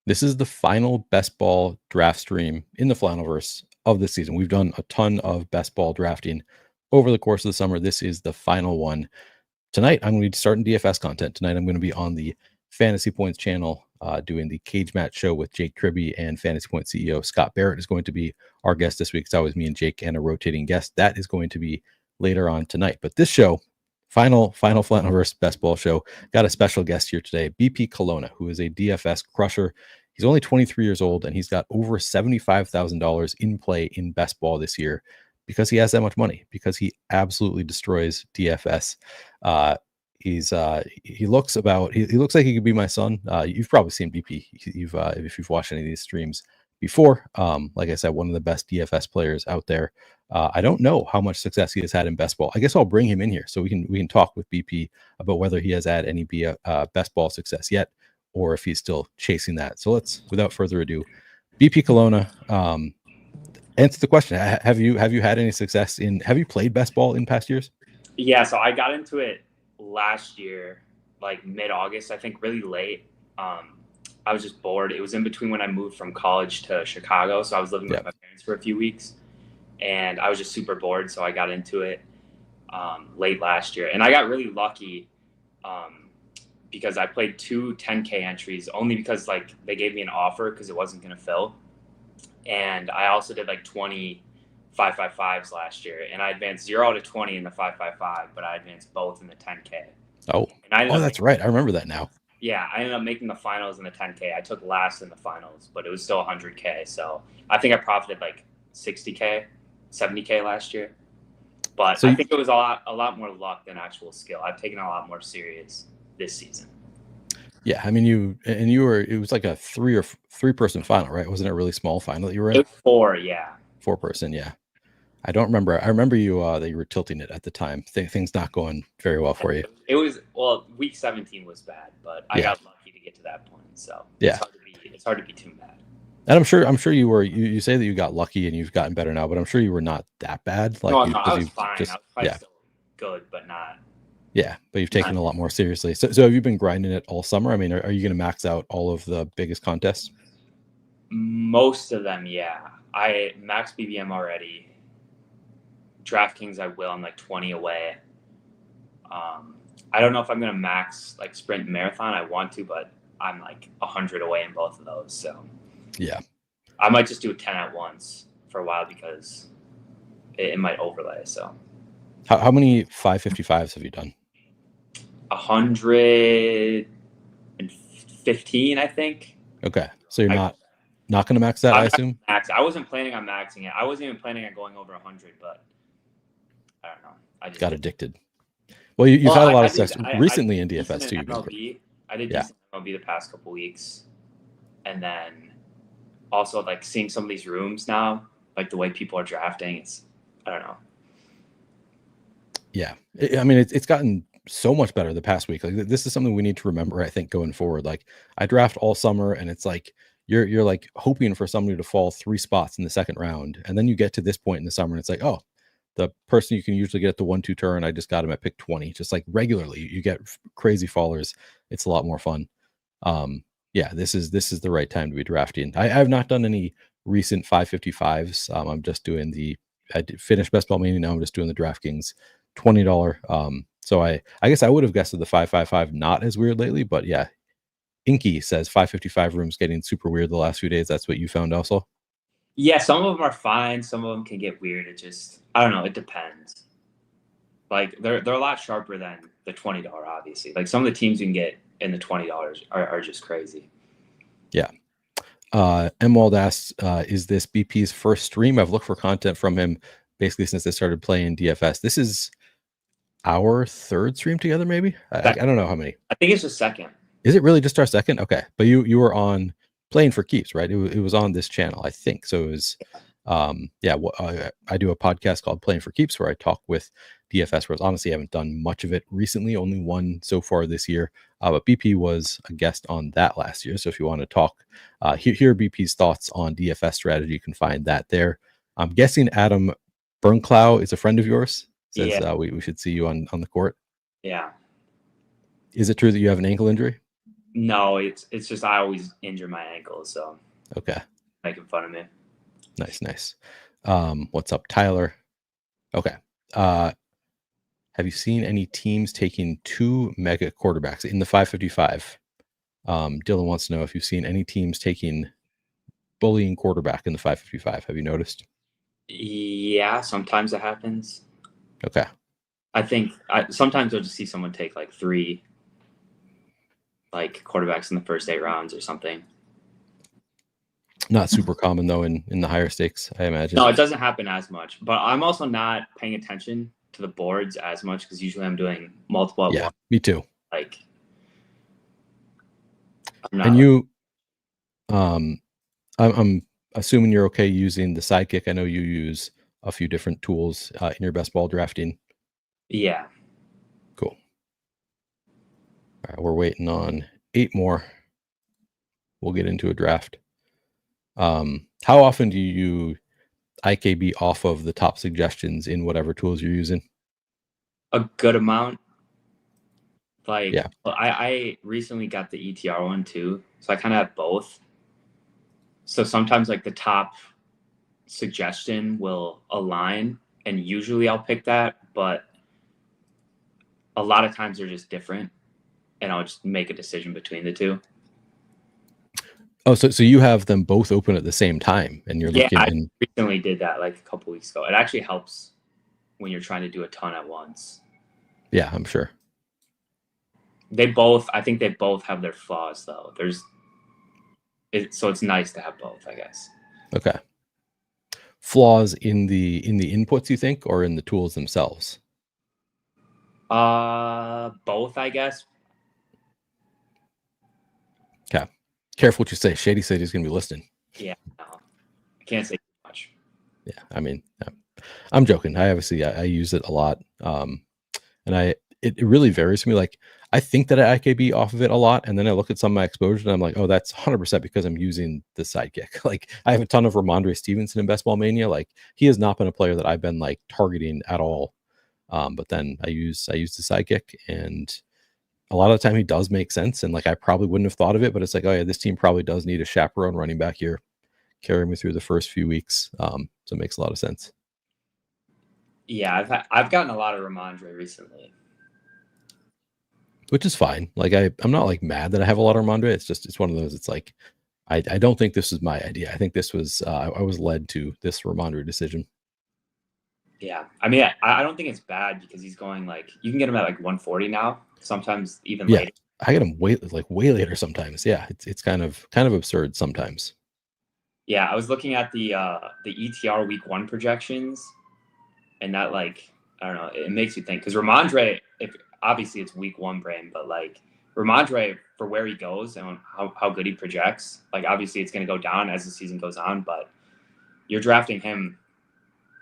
This is the final best ball draft stream in the Flannelverse of the season. We've done a ton of best ball drafting over the course of the summer. This is the final one. Tonight, I'm going to be starting DFS content. Tonight, I'm going to be on the Fantasy Points channel doing the Cage Match show with Jake Tribby, and Fantasy Points CEO Scott Barrett is going to be our guest this week. It's always me and Jake and a rotating guest. That is going to be later on tonight. But this show, final Flannelverse best ball show, got a special guest here today, Bpcologna, who is a DFS crusher. He's only 23 years old, and he's got over $75,000 in play in best ball this year because he has that much money, because he absolutely destroys DFS. He looks like he could be my son. You've probably seen BP. If you've watched any of these streams before. Like I said, one of the best DFS players out there. I don't know how much success he has had in best ball. I guess I'll bring him in here so we can talk with BP about whether he has had any best ball success yet, or if he's still chasing that. So let's, without further ado, Bpcologna, answer the question. Have you had any success have you played best ball in past years? Yeah, so I got into it last year, like mid-August, I think, really late. I was just bored. It was in between when I moved from college to Chicago, so I was living with my parents for a few weeks, and I was just super bored, so I got into it late last year. And I got really lucky because I played 2 10K entries, only because like they gave me an offer because it wasn't going to fill. And I also did like 20 555s last year, and I advanced 0 to 20 in the 555, but I advanced both in the 10K. Oh, that's right. I remember that now. Yeah, I ended up making the finals in the 10K. I took last in the finals, but it was still 100K. So I think I profited like 60K, 70K last year. But I think it was a lot more luck than actual skill. I've taken it a lot more serious this season. Yeah, I mean, it was like a 3-person final, right? Wasn't it a really small final that you were in? It was 4, yeah. 4-person, yeah. I don't remember. I remember you that you were tilting it at the time. Things not going very well for you. It was, week 17 was bad, but I got lucky to get to that point. So yeah, it's hard to be too bad. And I'm sure you were. You say that you got lucky and you've gotten better now, but I'm sure you were not that bad. Like, no, I was fine. I was probably still good, but not. Yeah, but you've taken it a lot more seriously. So have you been grinding it all summer? I mean, are you going to max out all of the biggest contests? Most of them, yeah. I maxed BBM already. DraftKings, I will. I'm like 20 away. I don't know if I'm going to max like sprint and marathon. I want to, but I'm like 100 away in both of those. So yeah, I might just do 10 at once for a while because it might overlay. So how many 555s have you done? 115, I think. Okay, so you're not going to max that, I assume? I wasn't planning on maxing it. I wasn't even planning on going over 100, but I don't know. I just got addicted. Well, you've had a lot of success recently in DFS too. MLB. I did decent MLB the past couple weeks, and then also like seeing some of these rooms now, like the way people are drafting. I don't know. Yeah, I mean, it's gotten so much better the past week. Like, this is something we need to remember, I think, going forward. Like, I draft all summer, and it's like you're like hoping for somebody to fall 3 spots in the second round, and then you get to this point in the summer, and it's like, oh, the person you can usually get at the 1-2 turn, I just got him at pick 20. Just like regularly, you get crazy fallers. It's a lot more fun. Yeah, this is the right time to be drafting. I have not done any recent 555s. I'm just doing I finished Best Ball Mania. Now I'm just doing the DraftKings $20. So I guess I would have guessed that the 555 not as weird lately, but yeah. Inky says 555 rooms getting super weird the last few days. That's what you found also? Yeah, some of them are fine. Some of them can get weird. It just, I don't know. It depends. Like they're a lot sharper than the $20, obviously. Like some of the teams you can get in the $20 are just crazy. Yeah. Mwald asks, is this BP's first stream? I've looked for content from him basically since they started playing DFS. This is our 3rd stream together, maybe? I don't know how many. I think it's the 2nd. Is it really just our 2nd? Okay. But you were on Playing for Keeps, right? It was on this channel, I think. So it was, I do a podcast called Playing for Keeps where I talk with DFS pros. Honestly, I haven't done much of it recently, only one so far this year. But BP was a guest on that last year. So if you want to talk, hear BP's thoughts on DFS strategy, you can find that there. I'm guessing Adam Bernklau is a friend of yours. Says we should see you on the court. Yeah. Is it true that you have an ankle injury? No, it's just I always injure my ankles, so Okay. making fun of me. Nice. What's up, Tyler? Okay. Have you seen any teams taking two mega quarterbacks in the 555? Dylan wants to know if you've seen any teams taking bullying quarterback in the 555. Have you noticed? Yeah, sometimes it happens. Okay. I think sometimes I'll just see someone take like three like quarterbacks in the first 8 rounds or something. Not super common though in the higher stakes, I imagine. No, it doesn't happen as much, but I'm also not paying attention to the boards as much because usually I'm doing multiple at Yeah, once. me too. Like I'm not And like you, I'm assuming you're okay using the sidekick. I know you use a few different tools in your best ball drafting. yeah. Cool. All right, we're waiting on 8 more. We'll get into a draft. How often do you IKB off of the top suggestions in whatever tools you're using? A good amount. Like Yeah. I recently got the ETR one too, so I kind of have both. So sometimes like the top suggestion will align, and usually I'll pick that, but a lot of times they're just different, and I'll just make a decision between the two. Oh, so you have them both open at the same time and you're Yeah, looking I in. recently did that like a couple weeks ago. It actually helps when you're trying to do a ton at once. Yeah, I'm sure. I think they both have their flaws though. So it's nice to have both, I guess. Okay. Flaws in the inputs, you think, or in the tools themselves? Both, I guess. Okay. Careful what you say. Shady said he's going to be listening. Yeah, no, I can't say too much. Yeah, I mean, I'm joking. I use it a lot, and it really varies for me. Like I think that I IKB off of it a lot, and then I look at some of my exposure, and I'm like, oh, that's 100% because I'm using the sidekick. Like I have a ton of Ramondre Stevenson in Best Ball Mania. Like he has not been a player that I've been like targeting at all. But then I use the sidekick, and a lot of the time he does make sense. And like I probably wouldn't have thought of it, but it's like, oh yeah, this team probably does need a chaperone running back here, carry me through the first few weeks. So it makes a lot of sense. Yeah, I've gotten a lot of Ramondre recently. Which is fine. Like I'm not like mad that I have a lot of Ramondre. It's one of those. It's like I don't think this was my idea. I think this was I was led to this Ramondre decision. Yeah, I mean, I don't think it's bad because he's going like you can get him at like 140 now. Sometimes even Yeah, later. I get him way later sometimes. Yeah, it's kind of absurd sometimes. Yeah, I was looking at the ETR week 1 projections, and that like I don't know, it makes you think because Ramondre, if obviously it's week 1 brain, but like Ramondre for where he goes and how good he projects, like obviously it's going to go down as the season goes on, but you're drafting him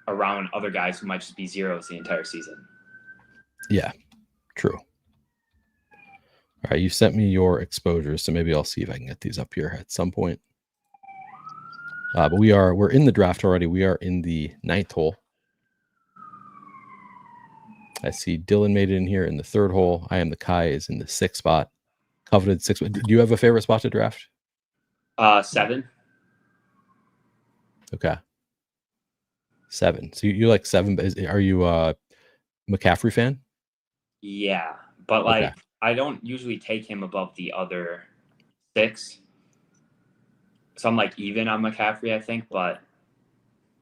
around other guys who might just be zeros the entire season. Yeah, true. All right, you sent me your exposures, so maybe I'll see if I can get these up here at some point. But we're in the draft already. We are in the 9th hole. I see Dylan made it in here in the 3rd hole. I am the Kai is in the 6th spot. Coveted 6th. Do you have a favorite spot to draft? 7. Okay. 7. So you like 7? Are you a McCaffrey fan? Yeah, but Okay. like I don't usually take him above the other 6. So I'm like even on McCaffrey, I think, but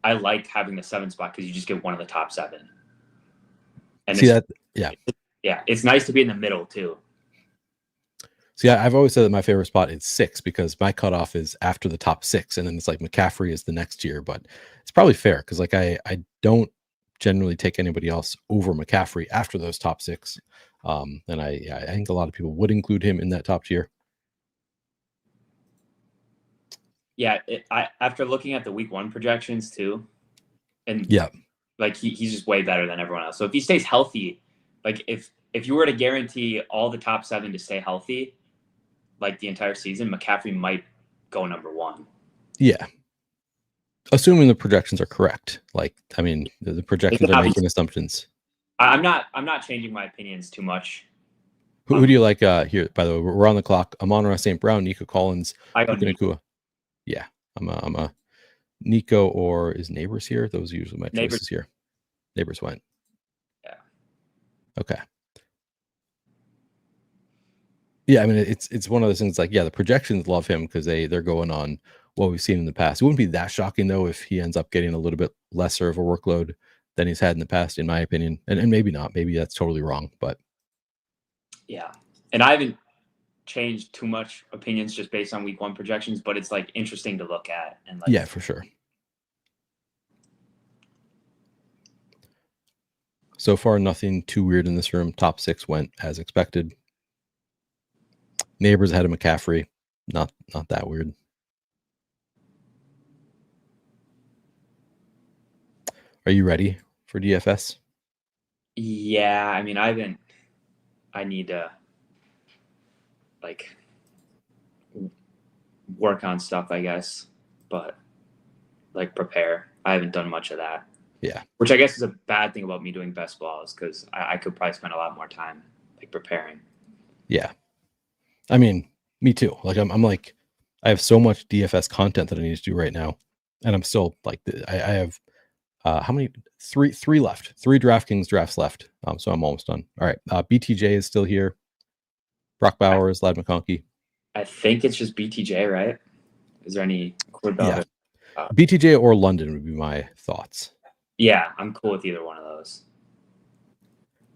I like having the 7 spot because you just get one of the top 7. And See that? Yeah. Yeah, it's nice to be in the middle too. See, I've always said that my favorite spot is 6 because my cutoff is after the top 6, and then it's like McCaffrey is the next tier. But it's probably fair because like I don't generally take anybody else over McCaffrey after those top 6. And I think a lot of people would include him in that top tier. Yeah, after looking at the week 1 projections too, and Yeah. like he's just way better than everyone else. So if he stays healthy, like if you were to guarantee all the top 7 to stay healthy, like the entire season, McCaffrey might go number 1. Yeah. Assuming the projections are correct. Like, I mean, the projections are making assumptions. I'm not changing my opinions too much. Who do you like here? By the way, we're on the clock. Amon-Ra St. Brown, Nico Collins, I go Puka Nico. Nacua. Yeah, I'm a Nico or is Neighbors here? Those are usually my Neighbors. choices here. Neighbors went. Yeah. Okay. Yeah, I mean it's one of those things like the projections love him because they're going on what we've seen in the past. It wouldn't be that shocking though if he ends up getting a little bit lesser of a workload than he's had in the past, in my opinion. And maybe not. Maybe that's totally wrong. But yeah, and I haven't changed too much opinions just based on week 1 projections, but it's like interesting to look at and like yeah, for sure. So far, nothing too weird in this room. Top 6 went as expected. Neighbors ahead of McCaffrey. Not that weird. Are you ready for DFS? Yeah, I mean, I need to like work on stuff, I guess, but like prepare. I haven't done much of that. Yeah. Which I guess is a bad thing about me doing best balls because I could probably spend a lot more time like preparing. Yeah. I mean, me too. Like I'm like, I have so much DFS content that I need to do right now. And I'm still like, I have how many? Three left. 3 DraftKings drafts left. So I'm almost done. All right. BTJ is still here. Brock Bowers, Lad McConkey. I think it's just BTJ, right? Is there any cool about it? BTJ or London would be my thoughts. Yeah, I'm cool with either one of those.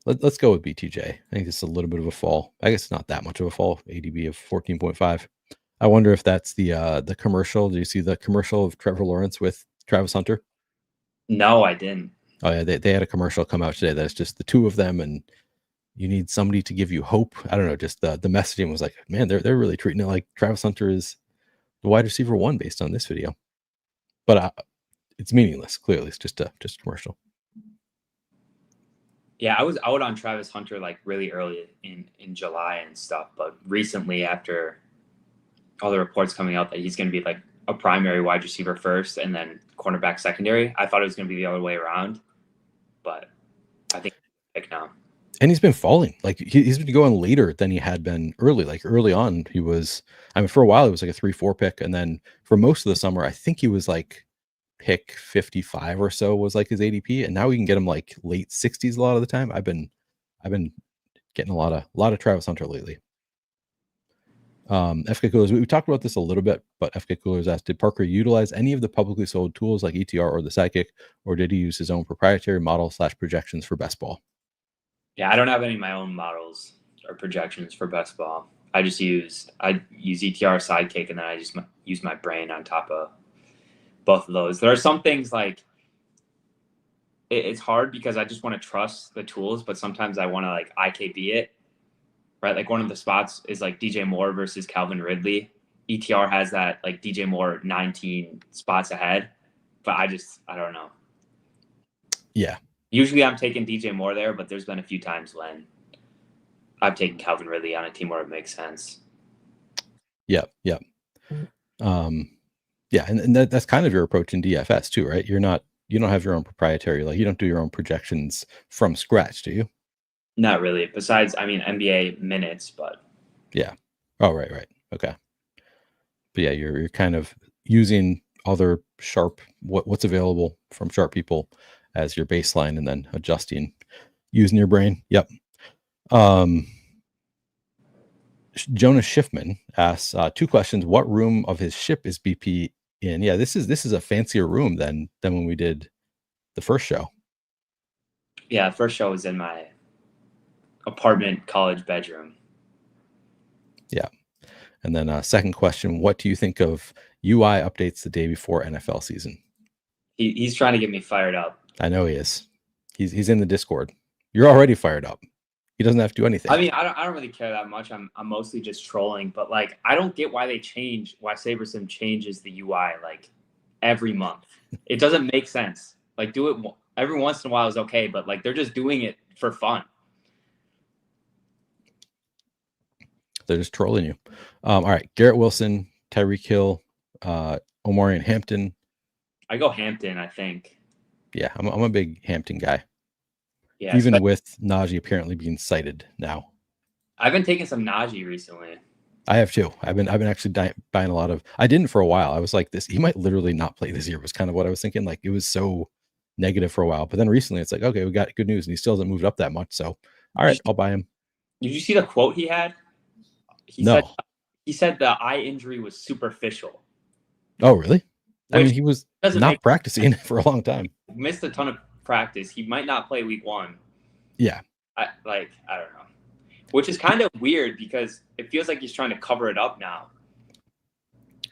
Let's go with BTJ. I think it's a little bit of a fall. I guess not that much of a fall. ADB of 14.5. I wonder if that's the commercial. Do you see the commercial of Trevor Lawrence with Travis Hunter? No, I didn't. Oh yeah, they had a commercial come out today that's just the two of them, and you need somebody to give you hope. I don't know, just the messaging was like, man, they're really treating it like Travis Hunter is the wide receiver 1 based on this video. But it's meaningless. Clearly, it's just a commercial. Yeah, I was out on Travis Hunter like really early in July and stuff, but recently after all the reports coming out that he's going to be like a primary wide receiver first and then cornerback secondary, I thought it was going to be the other way around, but I think pick now. And he's been falling. Like he's been going later than he had been early. Like early on, he was. I mean, for a while it was like a 3-4 pick, and then for most of the summer, I think he was like pick 55 or so was like his ADP, and now we can get him like late 60s a lot of the time. I've been getting a lot of Travis Hunter lately. FK Coolers, we talked about this a little bit, but FK Coolers asked, did Parker utilize any of the publicly sold tools like ETR or the Sidekick, or did he use his own proprietary model / projections for best ball? Yeah, I don't have any of my own models or projections for best ball. I use ETR, Sidekick, and then I just use my brain on top of both of those. There are some things like it's hard because I just want to trust the tools, but sometimes I want to like IKB it, right? Like one of the spots is like DJ Moore versus Calvin Ridley. ETR has that like DJ Moore 19 spots ahead, but I don't know. Yeah. Usually I'm taking DJ Moore there, but there's been a few times when I've taken Calvin Ridley on a team where it makes sense. Yep. Yeah. And that's kind of your approach in DFS too, right? You don't have your own proprietary, like you don't do your own projections from scratch, do you? Not really. Besides, I mean, NBA minutes, but yeah. Oh, right. Okay. But yeah, you're kind of using other sharp what's available from sharp people as your baseline, and then adjusting using your brain. Yep. Jonas Schiffman asks 2 questions. What room of his ship is BP in? Yeah, this is a fancier room than when we did the first show. Yeah, first show was in my apartment college bedroom. Yeah. And then second question, what do you think of UI updates the day before NFL season? He's trying to get me fired up. I know he is. He's in the Discord. You're already fired up. He doesn't have to do anything. I mean, I don't really care that much. I'm mostly just trolling, but like I don't get why SaberSim changes the UI like every month. It doesn't make sense. Like do it every once in a while is okay, but like they're just doing it for fun. They're just trolling you. All right, Garrett Wilson, Tyreek Hill, Omarion Hampton. I go Hampton, I think. Yeah, I'm a big Hampton guy. Yeah, even with Najee apparently being cited now. I've been taking some Najee recently. I have too. I've been actually buying a lot of. I didn't for a while. I was like, this. He might literally not play this year. Was kind of what I was thinking. Like it was so negative for a while, but then recently it's like, okay, we got good news, and he still hasn't moved up that much. So, all Did right, you, I'll buy him. did you see the quote he had? He said No. he said the eye injury was superficial, Oh, really? I mean, which he was doesn't not make practicing for a long time. missed a ton of practice. He might not play week 1. Yeah. I don't know, which is kind of weird because it feels like he's trying to cover it up now.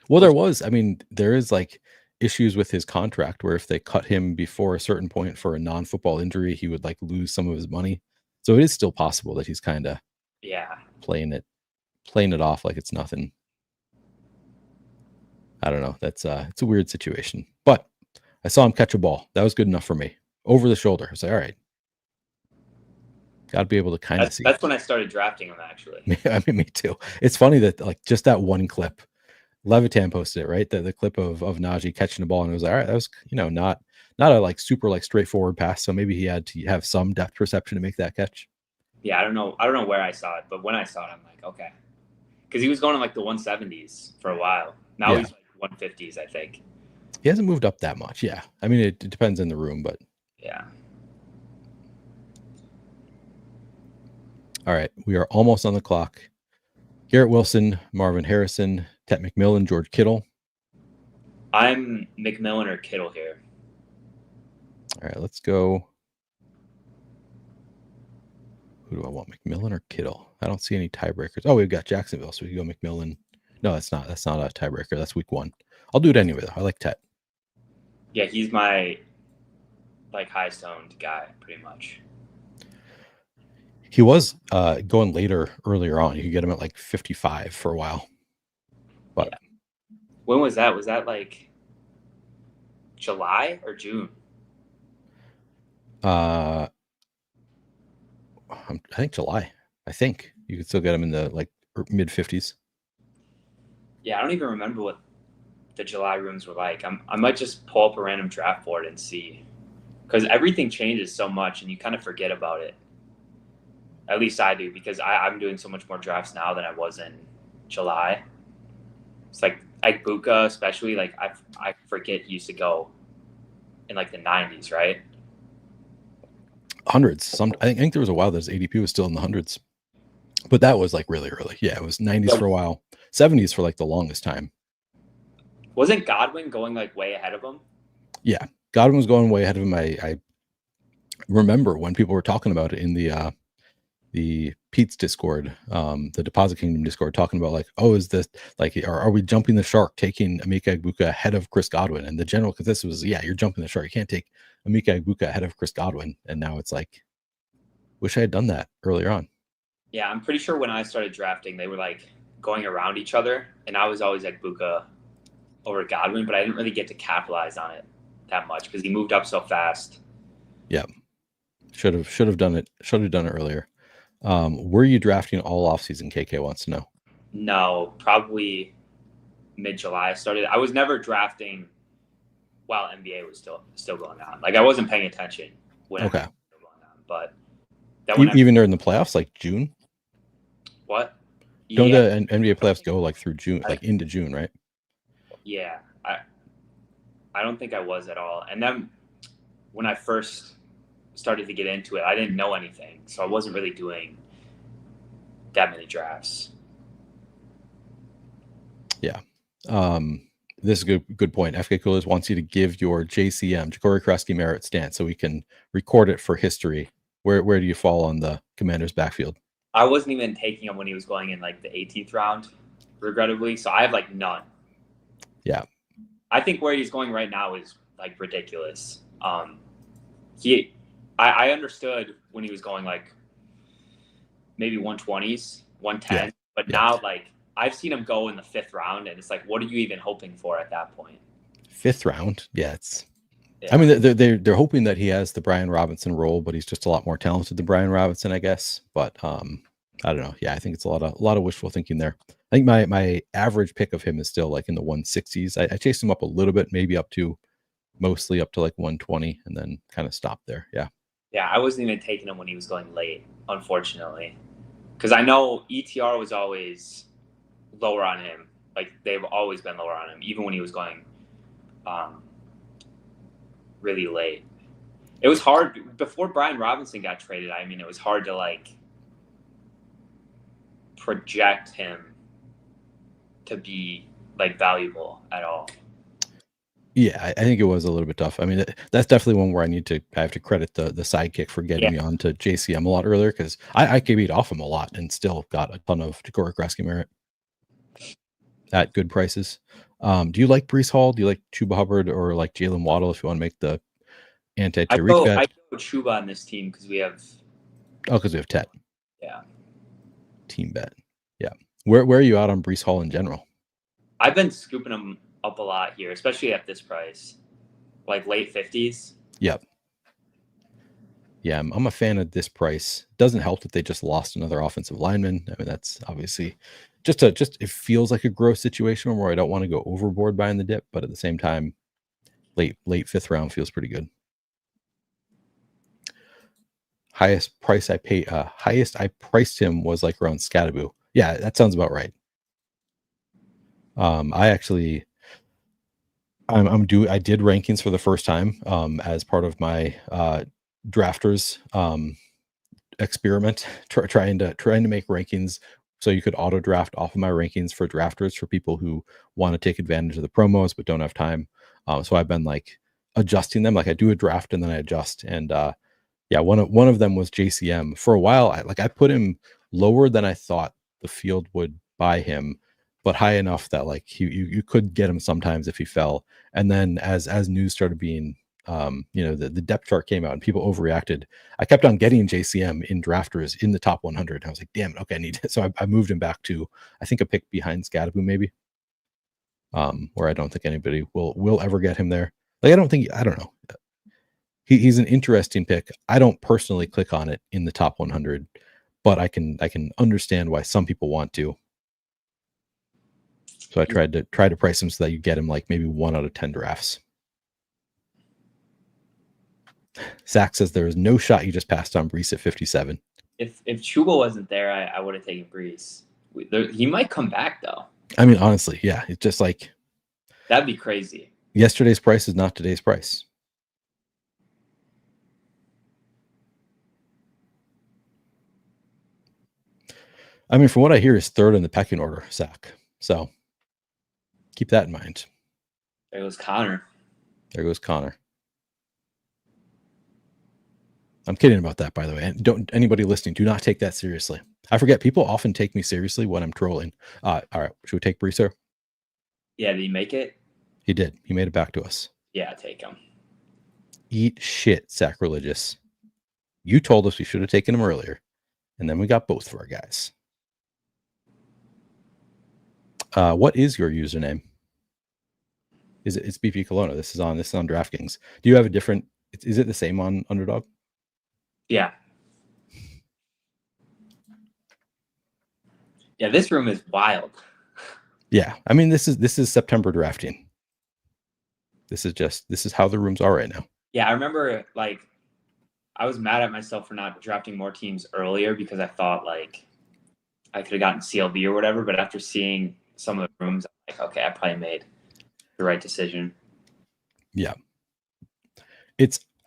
Well, there was. I mean, there is like issues with his contract where if they cut him before a certain point for a non-football injury, he would like lose some of his money. So it is still possible that he's kind of Yeah, playing it off like it's nothing. I don't know. That's it's a weird situation. But I saw him catch a ball. That was good enough for me. Over the shoulder. I was like, all right, gotta be able to kind of see. that's when I started drafting him actually. I mean, me too. It's funny that like just that one clip, Levitan posted it, right? The clip of Najee catching the ball, and it was like, all right, that was not a like super like straightforward pass. So maybe he had to have some depth perception to make that catch. Yeah, I don't know where I saw it, but when I saw it, I'm like, okay, because he was going in like the 170s for a while. Now Yeah. he's like 150s, I think. He hasn't moved up that much. Yeah. I mean, it depends in the room, but Yeah. all right. We are almost on the clock. Garrett Wilson, Marvin Harrison, Tet McMillan, George Kittle. I'm McMillan or Kittle here. All right, let's go. Who do I want, McMillan or Kittle? I don't see any tiebreakers. Oh, we've got Jacksonville, so we can go McMillan. No, that's not. That's not a tiebreaker. That's week 1. I'll do it anyway, though. I like Tet. Yeah, he's my like highest owned guy, pretty much. He was going earlier on. You could get him at like 55 for a while. But yeah. When was that? Was that like July or June? I think July. I think you could still get him in the like mid 50s. Yeah, I don't even remember what the July rooms were like. I might just pull up a random draft board and see, because everything changes so much and you kind of forget about it. At least I do, because I'm doing so much more drafts now than I was in July. It's like Bpcologna, especially, like I forget he used to go in like the 90s, right? Hundreds. I think there was a while that his ADP was still in the hundreds, but that was like really early. Yeah, it was 90s for a while, 70s for like the longest time. Wasn't Godwin going like way ahead of him? Yeah, Godwin was going way ahead of him. I remember when people were talking about it in the Pete's Discord, the Deposit Kingdom Discord, talking about like, oh, is this like, are we jumping the shark, taking Emeka Egbuka ahead of Chris Godwin? And the general consensus was, yeah, you're jumping the shark. You can't take Emeka Egbuka ahead of Chris Godwin. And now it's like, wish I had done that earlier on. Yeah, I'm pretty sure when I started drafting, they were like going around each other, and I was always Egbuka over Godwin, but I didn't really get to capitalize on it that much because he moved up so fast. Yeah, should have done it. Should have done it earlier. Were you drafting all offseason? KK wants to know. No, probably mid-July. I was never drafting while NBA was still going on. Like I wasn't paying attention when Okay. NBA was still going on. But that Even during the playoffs, like June. What? Don't Yeah, the NBA playoffs go like through June, like into June, right? yeah. I don't think I was at all. And then when I first started to get into it, I didn't know anything, so I wasn't really doing that many drafts. Yeah. This is a good point. FK Coolers wants you to give your JCM, Ja'Cory Krusky merit stance, so we can record it for history. Where do you fall on the Commander's backfield? I wasn't even taking him when he was going in like the 18th round, regrettably. So I have like none. Yeah. I think where he's going right now is like ridiculous. I understood when he was going like maybe 120s, 110, but now like I've seen him go in the 5th round, and it's like, what are you even hoping for at that point? 5th round, I mean, they're hoping that he has the Brian Robinson role, but he's just a lot more talented than Brian Robinson, I guess. But I don't know. Yeah, I think it's a lot of wishful thinking there. I think my average pick of him is still like in the 160s. I chased him up a little bit, maybe mostly up to like 120, and then kind of stopped there. Yeah. Yeah, I wasn't even taking him when he was going late, unfortunately, because I know ETR was always lower on him. Like they've always been lower on him, even when he was going really late. It was hard before Brian Robinson got traded. I mean, it was hard to like project him to be like valuable at all. Yeah, I think it was a little bit tough. I mean, that's definitely one where I have to credit the sidekick for getting me onto JCM a lot earlier, because I beat off him a lot and still got a ton of Decorah Gretzky merit at good prices. Do you like Breece Hall? Do you like Chuba Hubbard or like Jalen Waddle if you want to make the anti-Tyreek bet? I go Chuba on this team because we have. Oh, because we have Tet. Yeah. Team bet. Yeah. Where are you out on Breece Hall in general? I've been scooping him up a lot here, especially at this price, like late 50s. Yep. Yeah, I'm a fan of this price. Doesn't help that they just lost another offensive lineman. I mean, that's obviously just it feels like a gross situation where I don't want to go overboard buying the dip, but at the same time, late 5th round feels pretty good. Highest I priced him was like around Scattaboo. Yeah, that sounds about right. I did rankings for the first time as part of my drafters experiment, trying to make rankings so you could auto draft off of my rankings for drafters for people who want to take advantage of the promos but don't have time. So I've been like adjusting them. Like I do a draft and then I adjust. And yeah, one of them was JCM. For a while, I put him lower than I thought the field would buy him, but high enough that like you could get him sometimes if he fell. And then as news started being the depth chart came out and people overreacted, I kept on getting JCM in drafters in the top 100. I was like, damn it, okay, I need it. So I moved him back to, I think, a pick behind Scattaboo maybe, where I don't think anybody will ever get him there. Like I don't know. He's an interesting pick. I don't personally click on it in the top 100, but I can understand why some people want to. So I tried to price him so that you get him like maybe 1 out of 10 drafts. Zach says there is no shot you just passed on Breece at 57. If Chuba wasn't there, I would have taken Breece. He might come back though. I mean, honestly, yeah, it's just like that'd be crazy. Yesterday's price is not today's price. I mean, from what I hear, is 3rd in the pecking order, Zach. So keep that in mind. There goes Connor. I'm kidding about that, by the way. And don't anybody listening, do not take that seriously. I forget people often take me seriously when I'm trolling. All right, should we take Breece? Yeah, did he make it? He did. He made it back to us. Yeah, take him. Eat shit, sacrilegious. You told us we should have taken him earlier, and then we got both of our guys. What is your username? It's Bpcologna. This is on DraftKings. Do you have a different? Is it the same on Underdog? Yeah. Yeah, this room is wild. Yeah, I mean this is September drafting. This is how the rooms are right now. Yeah, I remember like I was mad at myself for not drafting more teams earlier because I thought like I could have gotten CLV or whatever, but after seeing some of the rooms, I'm like, okay, I probably made the right decision. Yeah.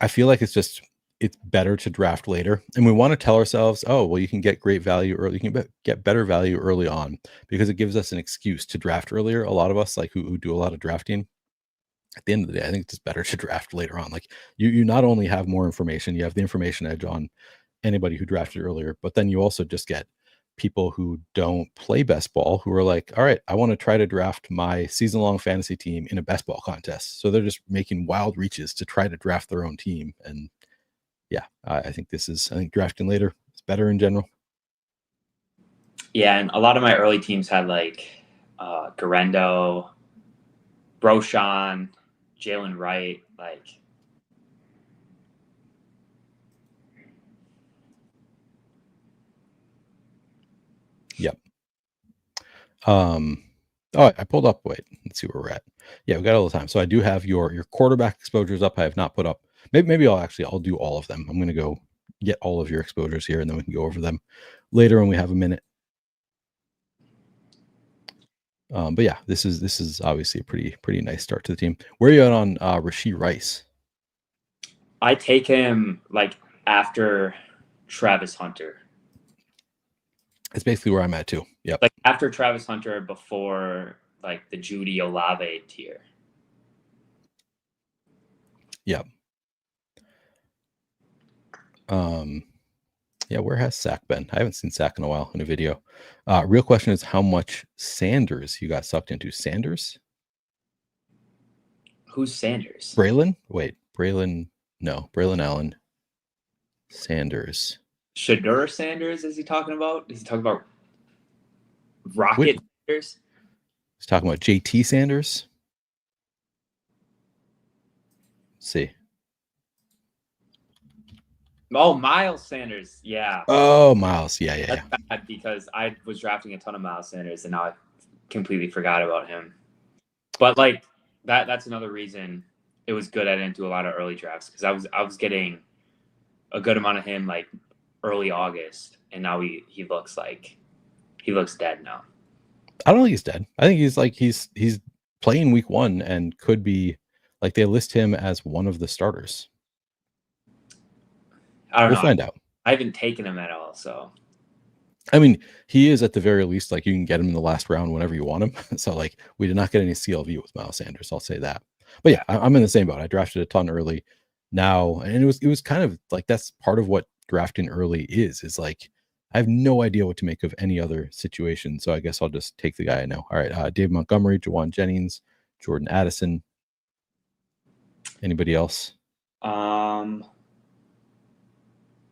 I feel like it's better to draft later. And we want to tell ourselves, oh, well, you can get great value early. You can get better value early on because it gives us an excuse to draft earlier. A lot of us like who do a lot of drafting, at the end of the day, I think it's just better to draft later on. Like you not only have more information, you have the information edge on anybody who drafted earlier, but then you also just get people who don't play best ball who are like, all right, I want to try to draft my season-long fantasy team in a best ball contest. So they're just making wild reaches to try to draft their own team. And yeah, I think drafting later is better in general. Yeah, and a lot of my early teams had like Garendo, Broshan, Jalen Wright, like yep. Oh, I pulled up. Wait, let's see where we're at. Yeah, we got all the time. So I do have your quarterback exposures up. I have not put up. Maybe I'll do all of them. I'm going to go get all of your exposures here, and then we can go over them. later when we have a minute. But yeah, this is obviously a pretty nice start to the team. Where are you at on Rashee Rice? I take him like after Travis Hunter. It's basically where I'm at too. Yep. Like after Travis Hunter, before like the Judy Olave tier. Yep. Yeah, where has Sack been? I haven't seen Sack in a while in a video. Real question is how much Sanders you got sucked into. Sanders? Who's Sanders? Braylon? Wait, Braylon. No, Braylon Allen. Sanders. Shadur Sanders, is he talking about? Is he talking about Rocket Sanders? He's talking about JT Sanders. Let's see. Oh, Miles Sanders. Yeah. Oh, Miles. Yeah. That's bad because I was drafting a ton of Miles Sanders and now I completely forgot about him. But like that's another reason it was good I didn't do a lot of early drafts because I was getting a good amount of him like early August, and now he looks dead now. I don't think he's dead. I think he's playing week 1 and could be like they list him as one of the starters. I don't know. We'll find out. I haven't taken him at all, so I mean, he is at the very least like you can get him in the last round whenever you want him. So like we did not get any CLV with Miles Sanders. I'll say that. But yeah, I'm in the same boat. I drafted a ton early now, and it was kind of like that's part of what drafting early is like I have no idea what to make of any other situation. So I guess I'll just take the guy I know. All right, Dave Montgomery, Jawan Jennings, Jordan Addison. Anybody else?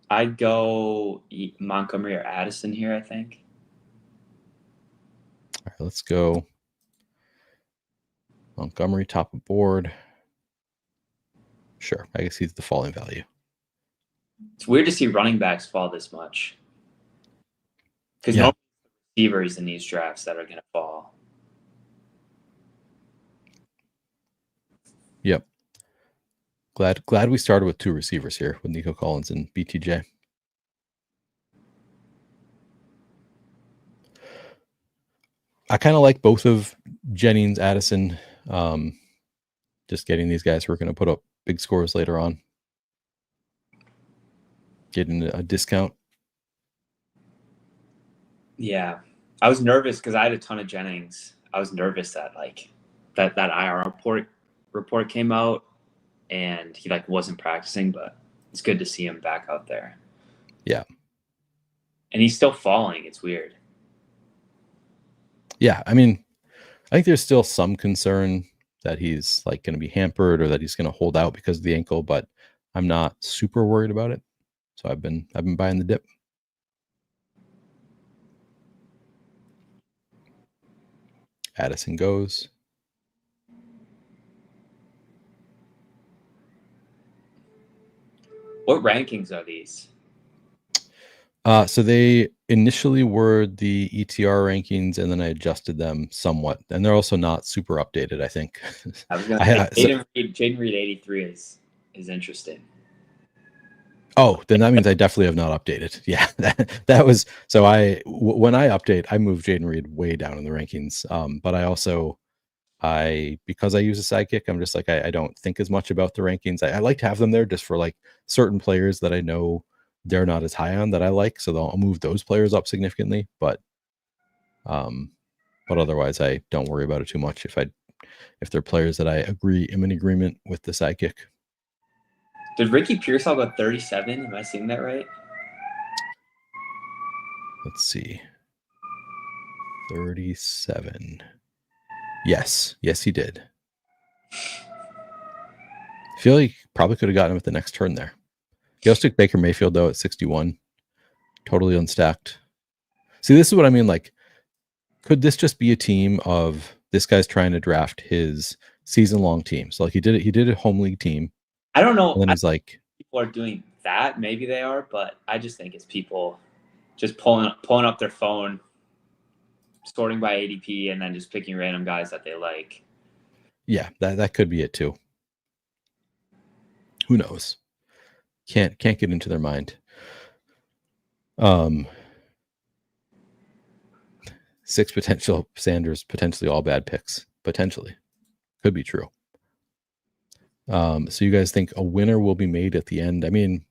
I'd go Montgomery or Addison here, I think. All right, let's go Montgomery, top of board. Sure, I guess he's the falling value. It's weird to see running backs fall this much. Because no receivers in these drafts that are going to fall. Yep. Glad we started with 2 receivers here with Nico Collins and BTJ. I kind of like both of Jennings, Addison. Just getting these guys who are going to put up big scores later on. Getting a discount. Yeah. I was nervous because I had a ton of Jennings. I was nervous that like that IR report came out and he like wasn't practicing, but it's good to see him back out there. Yeah. And he's still falling. It's weird. Yeah, I mean, I think there's still some concern that he's like going to be hampered or that he's going to hold out because of the ankle, but I'm not super worried about it. So I've been buying the dip. Addison goes. What rankings are these? So they initially were the ETR rankings, and then I adjusted them somewhat. And they're also not super updated, I think. I was gonna say Jaden Reed 83 is interesting. Oh, then that means I definitely have not updated. Yeah, that was so. When I update, I move Jaden Reed way down in the rankings. But I also because I use a sidekick, I'm just like I don't think as much about the rankings. I like to have them there just for like certain players that I know they're not as high on that I like, so I'll move those players up significantly. But otherwise, I don't worry about it too much if they're players that I am in agreement with the sidekick. Did Ricky Pearsall go 37? Am I seeing that right? Let's see. 37. Yes, he did. I feel like probably could have gotten him at the next turn there. He also took Baker Mayfield though at 61. Totally unstacked. See, this is what I mean. Like, could this just be a team of this guy's trying to draft his season-long team? So like he did a home league team. I don't know. And then he's like, people are doing that. Maybe they are, but I just think it's people just pulling up their phone, sorting by ADP, and then just picking random guys that they like. Yeah, that could be it too. Who knows? Can't get into their mind. 6 potential Sanders, potentially all bad picks. Potentially. Could be true. So you guys think a winner will be made at the end? I mean,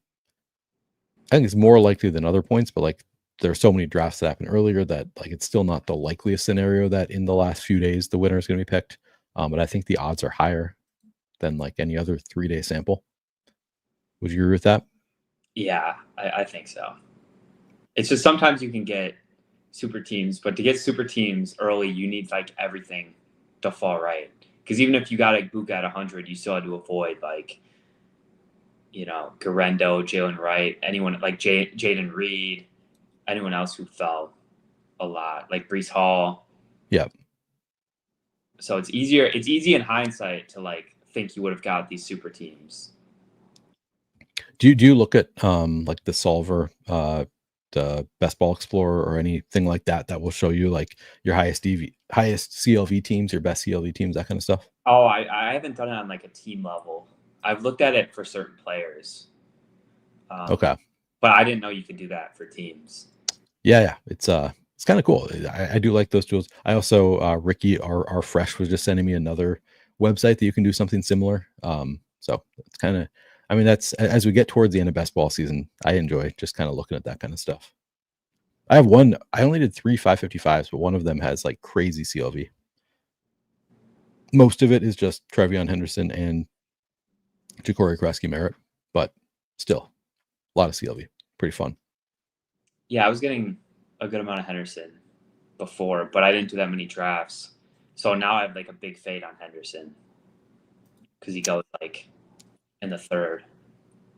I think it's more likely than other points, but like there are so many drafts that happened earlier that like it's still not the likeliest scenario that in the last few days the winner is going to be picked. But I think the odds are higher than like any other 3-day sample. Would you agree with that? Yeah, I think so. It's just sometimes you can get super teams, but to get super teams early, you need like everything to fall right. Because even if you got a Buka at 100, you still had to avoid like, Garendo, Jalen Wright, anyone like Jaden Reed, anyone else who fell a lot, like Brees Hall. Yeah. So it's easier. It's easy in hindsight to like think you would have got these super teams. Do you look at like the solver, the Best Ball Explorer or anything like that that will show you like your highest CLV teams, your best CLV teams, that kind of stuff? Oh, I haven't done it on like a team level. I've looked at it for certain players. Okay. But I didn't know you could do that for teams. Yeah. It's kind of cool. I do like those tools. I also Ricky our Fresh was just sending me another website that you can do something similar. So it's kind of, I mean, that's as we get towards the end of best ball season, I enjoy just kind of looking at that kind of stuff. I only did 3 555s, but one of them has like crazy CLV. Most of it is just Trevion Henderson and Ja'Cory Krasky-Merritt, but still a lot of CLV. Pretty fun. Yeah, I was getting a good amount of Henderson before, but I didn't do that many drafts. So now I have like a big fade on Henderson because he goes like in the third.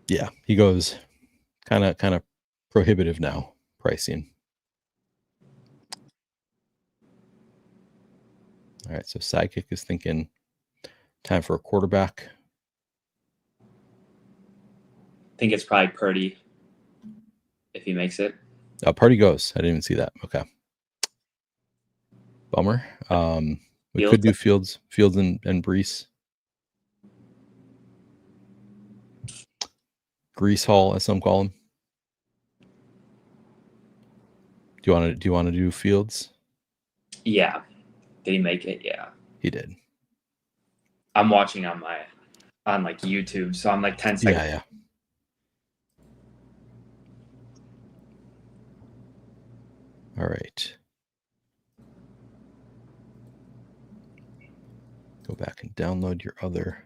Yeah, he goes kind of prohibitive now pricing. All right, so Sidekick is thinking time for a quarterback. I think it's probably Purdy if he makes it. Party goes. I didn't even see that. Okay. Bummer. We could do Fields and Brees. Grease Hall, as some call him. Do you want to do Fields? Yeah. Did he make it? Yeah. He did. I'm watching on like YouTube, so I'm like 10 seconds. Yeah. All right. Go back and download your other.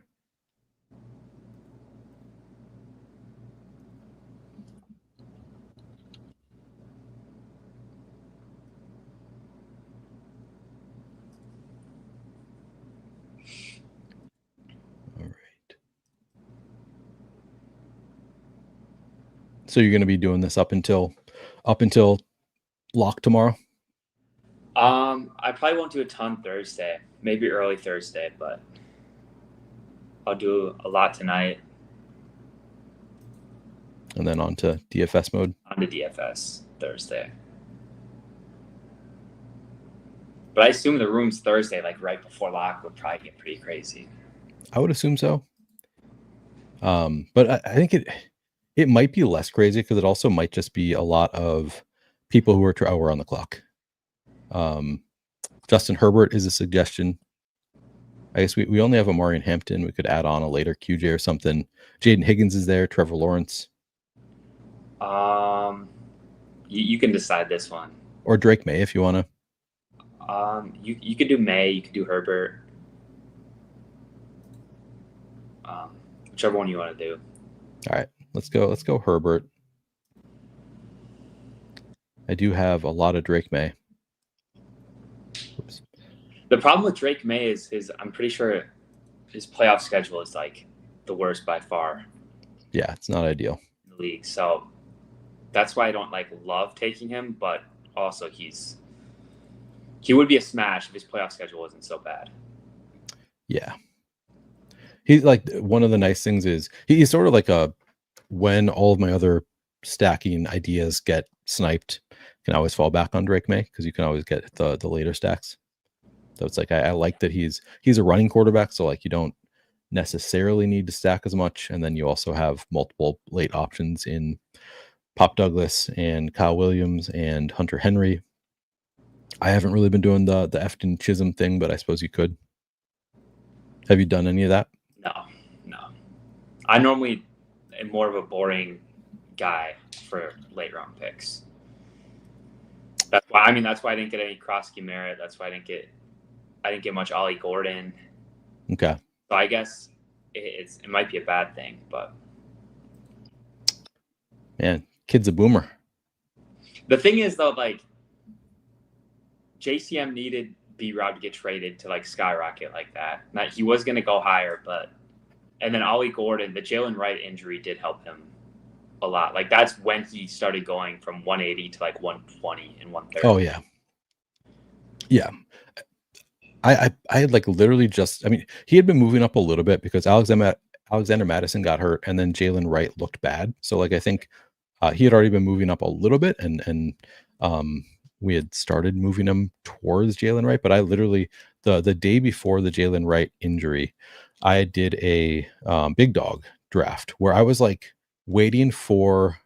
All right. So you're going to be doing this up until lock tomorrow? I probably won't do a ton Thursday, maybe early Thursday, but I'll do a lot tonight. And then on to DFS mode? On to DFS Thursday. But I assume the rooms Thursday, like right before lock, would probably get pretty crazy. I would assume so. But I think it might be less crazy because it also might just be a lot of people who are on the clock. Justin Herbert is a suggestion. I guess we only have Amari and Hampton. We could add on a later QJ or something. Jaden Higgins is there. Trevor Lawrence. You can decide this one. Or Drake May if you want to. You could do May. You could do Herbert. Whichever one you want to do. All right, let's go Herbert. I do have a lot of Drake May. Oops. The problem with Drake May is I'm pretty sure his playoff schedule is like the worst by far. Yeah, it's not ideal in the league. So that's why I don't like love taking him, but also he would be a smash if his playoff schedule wasn't so bad. Yeah. He's like, one of the nice things is he's sort of like when all of my other stacking ideas get sniped, can always fall back on Drake May because you can always get the later stacks. So it's like I like that he's a running quarterback, so like you don't necessarily need to stack as much, and then you also have multiple late options in Pop Douglas and Kyle Williams and Hunter Henry. I haven't really been doing the Efton Chisholm thing, but I suppose you could. Have you done any of that? No. I normally am more of a boring guy for late round picks. That's why I didn't get any Krosky Merritt. That's why I didn't get much Ollie Gordon. Okay. So I guess it might be a bad thing, but man, kid's a boomer. The thing is though, like JCM needed B-Rob to get traded to like skyrocket like that. Now, he was going to go higher, and then Ollie Gordon, the Jalen Wright injury did help him a lot. Like that's when he started going from 180 to like 120 and 130. Oh yeah. Yeah. I had like literally just, I mean, he had been moving up a little bit because Alexander Madison got hurt and then Jalen Wright looked bad. So like, I think he had already been moving up a little bit and we had started moving him towards Jalen Wright, but I literally the day before the Jalen Wright injury, I did a big dog draft where I was like waiting for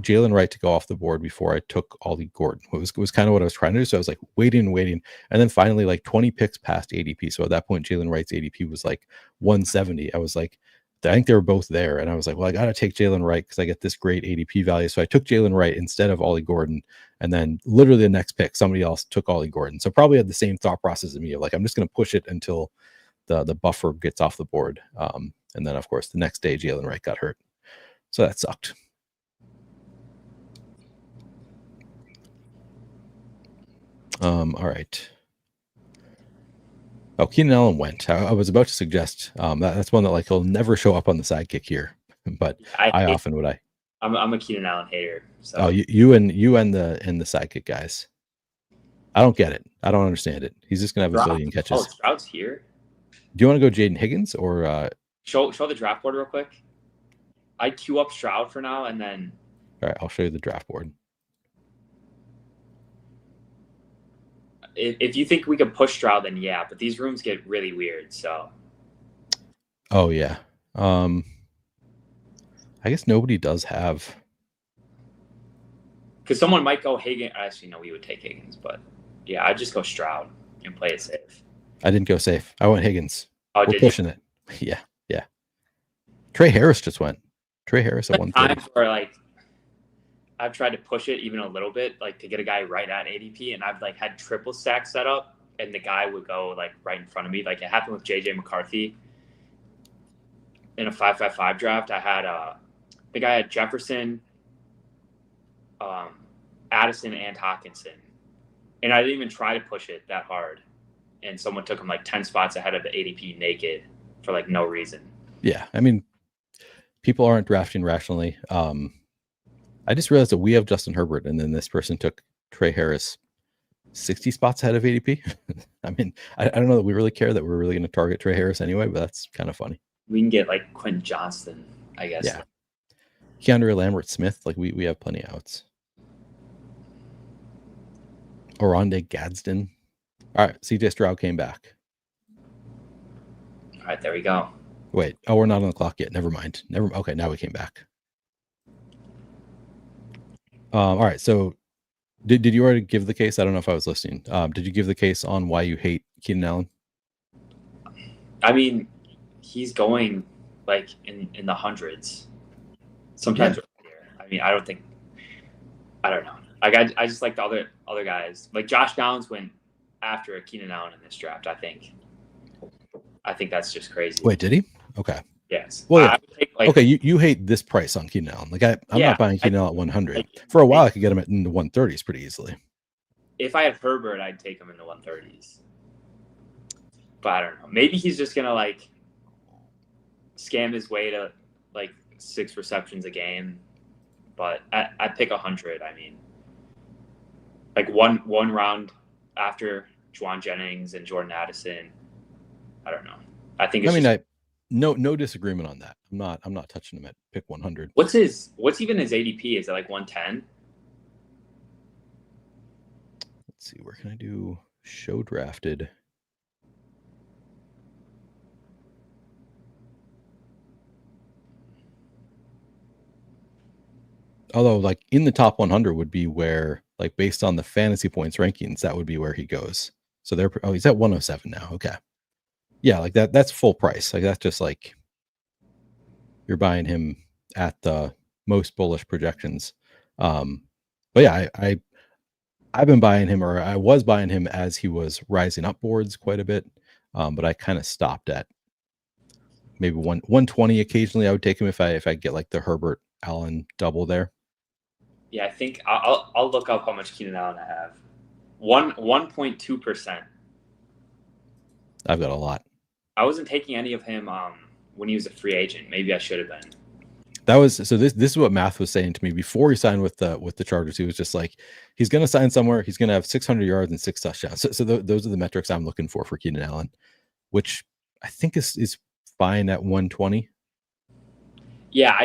Jalen Wright to go off the board before I took Ollie Gordon. It was kind of what I was trying to do. So I was like waiting. And then finally like 20 picks past ADP. So at that point, Jalen Wright's ADP was like 170. I was like, I think they were both there. And I was like, well, I got to take Jalen Wright because I get this great ADP value. So I took Jalen Wright instead of Ollie Gordon. And then literally the next pick, somebody else took Ollie Gordon. So probably had the same thought process as me of like, I'm just going to push it until the buffer gets off the board. And then of course the next day Jalen Wright got hurt. So that sucked. All right. Oh, Keenan Allen went. I was about to suggest that's one that like he'll never show up on the sidekick here, but I often would. I'm a Keenan Allen hater. So. Oh, you and the sidekick guys. I don't get it. I don't understand it. He's just gonna have a billion catches. Oh, Stroud's here. Do you want to go Jaden Higgins or show the draft board real quick? I'd queue up Stroud for now and then. All right, I'll show you the draft board. If you think we could push Stroud, then yeah, but these rooms get really weird. So. Oh yeah. I guess nobody does have. Because someone might go Higgins. Actually, no, we would take Higgins, but yeah, I'd just go Stroud and play it safe. I didn't go safe. I went Higgins. Oh, we're pushing it. Yeah. Trey Harris just went. Trey Harris at 130. Times where like I've tried to push it even a little bit, like to get a guy right at ADP, and I've like had triple stack set up, and the guy would go like right in front of me. Like it happened with JJ McCarthy in a 5-5-5 draft. I think I had Jefferson, Addison, and Hawkinson, and I didn't even try to push it that hard, and someone took him like 10 spots ahead of the ADP naked for like no reason. Yeah, I mean, people aren't drafting rationally. I just realized that we have Justin Herbert, and then this person took Trey Harris 60 spots ahead of ADP. I mean, I don't know that we really care that we're really going to target Trey Harris anyway, but that's kind of funny. We can get like Quentin Johnston, I guess. Yeah. Keandre Lambert Smith, like we have plenty of outs. Oronde Gadsden. All right, CJ Stroud came back. All right, there we go. Wait, we're not on the clock yet. Never mind. Okay, now we came back. All right, so did you already give the case? I don't know if I was listening. Did you give the case on why you hate Keenan Allen? I mean, he's going like in the hundreds. Sometimes. Yeah. I mean, I don't know. Like I just like the other guys. Like Josh Downs went after Keenan Allen in this draft. I think that's just crazy. Wait, did he? Okay. Yes. Well, yeah. Okay, you hate this price on Keenan Allen. Like I'm not buying Keenan Allen at 100. Like, for a while, I could get him in the 130s pretty easily. If I had Herbert, I'd take him in the 130s. But I don't know. Maybe he's just gonna like scam his way to like 6 receptions a game. But I'd pick 100. I mean, like one round after Juwan Jennings and Jordan Addison. I don't know. I think. No disagreement on that. I'm not touching him at pick 100. What's even his ADP? Is it like 110? Let's see. Where can I do show drafted? Although, like in the top 100 would be where like based on the fantasy points rankings, that would be where he goes. So he's at 107 now. Okay. Yeah, like that's full price. Like that's just like you're buying him at the most bullish projections. But yeah, I've been buying him, or I was buying him as he was rising up boards quite a bit. But I kind of stopped at maybe 120 occasionally. I would take him if I get like the Herbert Allen double there. Yeah, I think I'll look up how much Keenan Allen I have. 1.2%. I've got a lot. I wasn't taking any of him when he was a free agent. Maybe I should have been. That was so. This is what Math was saying to me before he signed with the Chargers. He was just like, he's going to sign somewhere. He's going to have 600 yards and 6 touchdowns. So those are the metrics I'm looking for Keenan Allen, which I think is fine at 120. Yeah,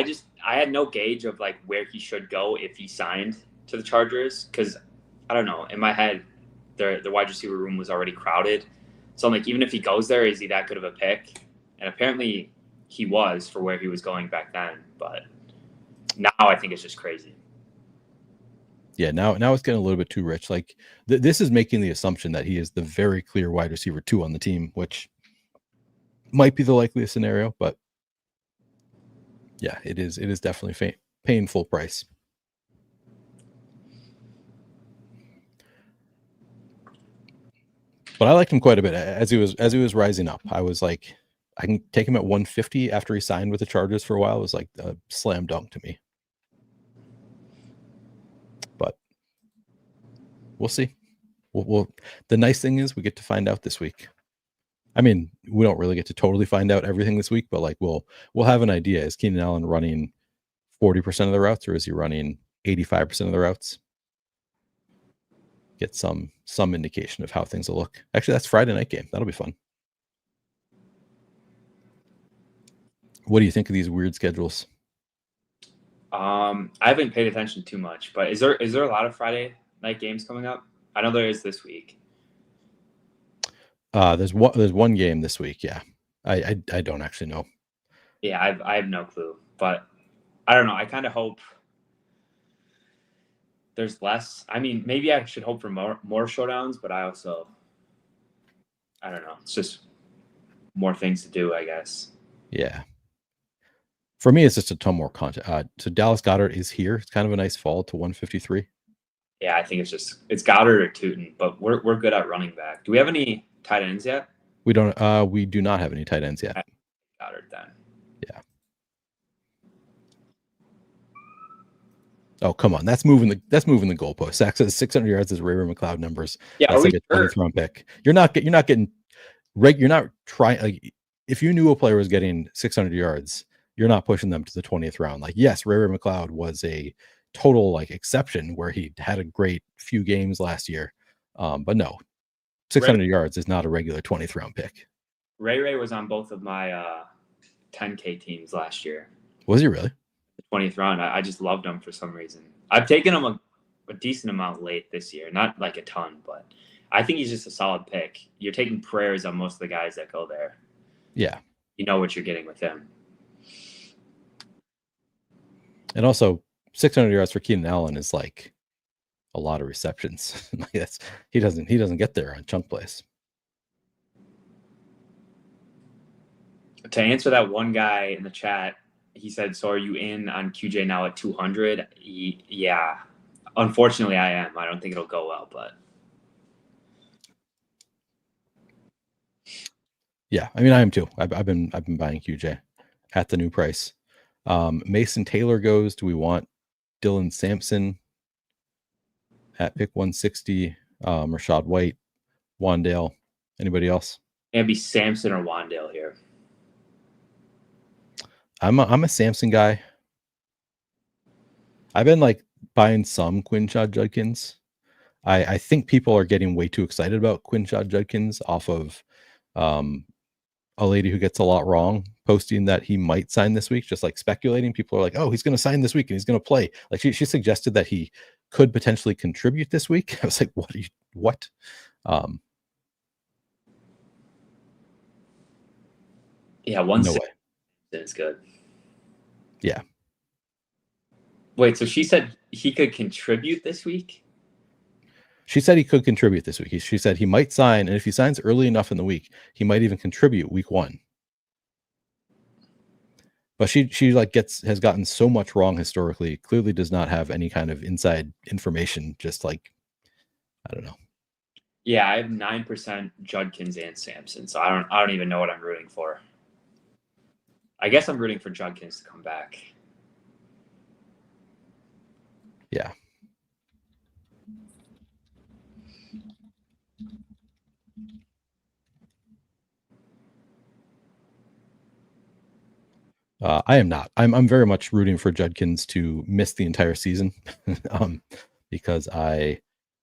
I had no gauge of like where he should go if he signed to the Chargers, because I don't know, in my head the wide receiver room was already crowded. So I'm like, even if he goes there, is he that good of a pick? And apparently he was for where he was going back then, but now I think it's just crazy. Yeah, now it's getting a little bit too rich. Like this is making the assumption that he is the very clear wide receiver 2 on the team, which might be the likeliest scenario, but yeah, it is definitely paying full price. But I liked him quite a bit as he was rising up. I was like, I can take him at 150 after he signed with the Chargers for a while. It was like a slam dunk to me. But we'll see. We'll the nice thing is we get to find out this week. I mean, we don't really get to totally find out everything this week, but like we'll have an idea. Is Keenan Allen running 40% of the routes, or is he running 85% of the routes? Get some indication of how things will look. Actually, that's Friday night game. That'll be fun. What do you think of these weird schedules? I haven't paid attention too much, but is there a lot of Friday night games coming up? I know there is this week. There's one game this week. Yeah, I don't actually know. Yeah, I have no clue, but I don't know. I kind of hope there's less. I mean, maybe I should hope for more showdowns, but I don't know. It's just more things to do, I guess. Yeah. For me, it's just a ton more content. So Dallas Goedert is here. It's kind of a nice fall to 153. Yeah, I think it's Goddard or Tootin, but we're good at running back. Do we have any tight ends yet? We don't. We do not have any tight ends yet. Goddard then. Yeah. Oh, come on. That's moving the goalpost. Zach says 600 yards is Ray McLeod numbers. Yeah, that's like a 20th round pick. You're not getting you're not trying, like, if you knew a player was getting 600 yards, you're not pushing them to the 20th round. Like, yes, Ray McLeod was a total like exception where he had a great few games last year. But no, 600 yards is not a regular 20th round pick. Ray was on both of my 10K teams last year. Was he really? The 20th round. I just loved him for some reason. I've taken him a decent amount late this year, not like a ton, but I think he's just a solid pick. You're taking prayers on most of the guys that go there. Yeah. You know what you're getting with him. And also 600 yards for Keenan Allen is like a lot of receptions. he doesn't get there on chunk plays. To answer that one guy in the chat, he said, "So are you in on QJ now at 200?" Yeah. Unfortunately, I am. I don't think it'll go well, but yeah, I mean, I am too. I've been buying QJ at the new price. Mason Taylor goes. Do we want Dylan Sampson at pick 160? Rashad White, Wandale, anybody else? it'd be Sampson or Wandale here. I'm a Sampson guy. I've been like buying some Quinshad Judkins. I think people are getting way too excited about Quinshad Judkins off of a lady who gets a lot wrong posting that he might sign this week, just like speculating. People are like, oh, he's going to sign this week and he's going to play. Like she suggested that he could potentially contribute this week. I was like, what? Yeah, no way. Is good. Yeah. Wait, so she said he could contribute this week? She said he could contribute this week. She said he might sign, and if he signs early enough in the week, he might even contribute week 1. But she like has gotten so much wrong historically. Clearly does not have any kind of inside information. Just like, I don't know. Yeah, I have 9% Judkins and Sampson, so I don't even know what I'm rooting for. I guess I'm rooting for Judkins to come back. Yeah. I am not. I'm very much rooting for Judkins to miss the entire season, because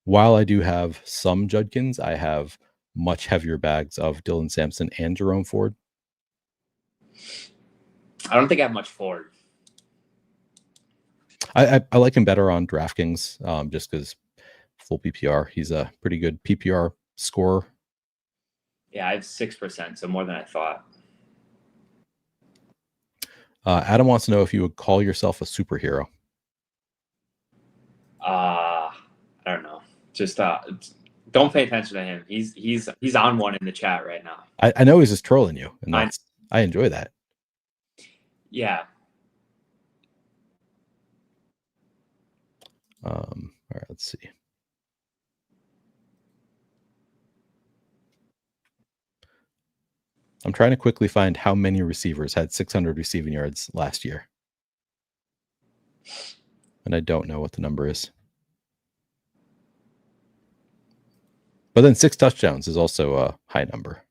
while I do have some Judkins, I have much heavier bags of Dylan Sampson and Jerome Ford. I don't think I have much Ford. I like him better on DraftKings, just because full PPR. He's a pretty good PPR scorer. Yeah, I have 6%, so more than I thought. Adam wants to know if you would call yourself a superhero. I don't know. Just don't pay attention to him. He's on one in the chat right now. I know he's just trolling you, and I enjoy that. Yeah. All right, let's see. I'm trying to quickly find how many receivers had 600 receiving yards last year. And I don't know what the number is. But then 6 touchdowns is also a high number.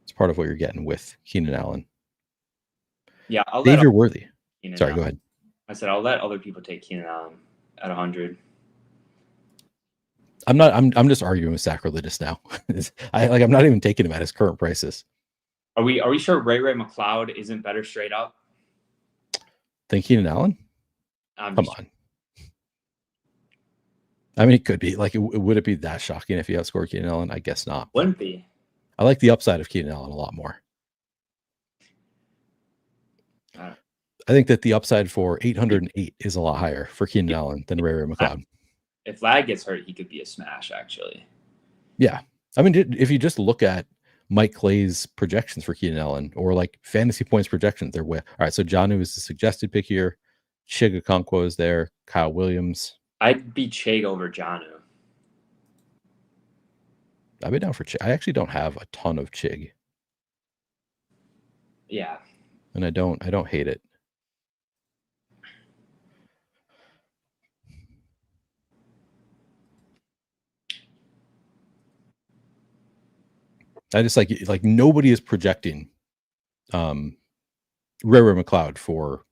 It's part of what you're getting with Keenan Allen. Yeah, Dave, you're worthy. Sorry, Allen. Go ahead. I said I'll let other people take Keenan Allen at 100. I'm just arguing with sacrilegious now. I'm not even taking him at his current prices. Are we sure Ray McLeod isn't better straight up? Think Keenan Allen? Come on. I mean, it could be. Like, would it be that shocking if he outscored Keenan Allen? I guess not. Wouldn't be. I like the upside of Keenan Allen a lot more. I think that the upside for 808 is a lot higher for Keenan Allen than Ray McLeod. If Lag gets hurt, he could be a smash, actually. Yeah. I mean, if you just look at Mike Clay's projections for Keenan Allen, or like fantasy points projections, they're way. All right, so Jonnu is the suggested pick here. Chig Okonkwo is there. Kyle Williams. I'd be Chig over Jonnu. I'd be down for Chig. I actually don't have a ton of Chig. Yeah. And I don't hate it. I just like nobody is projecting Ray McLeod for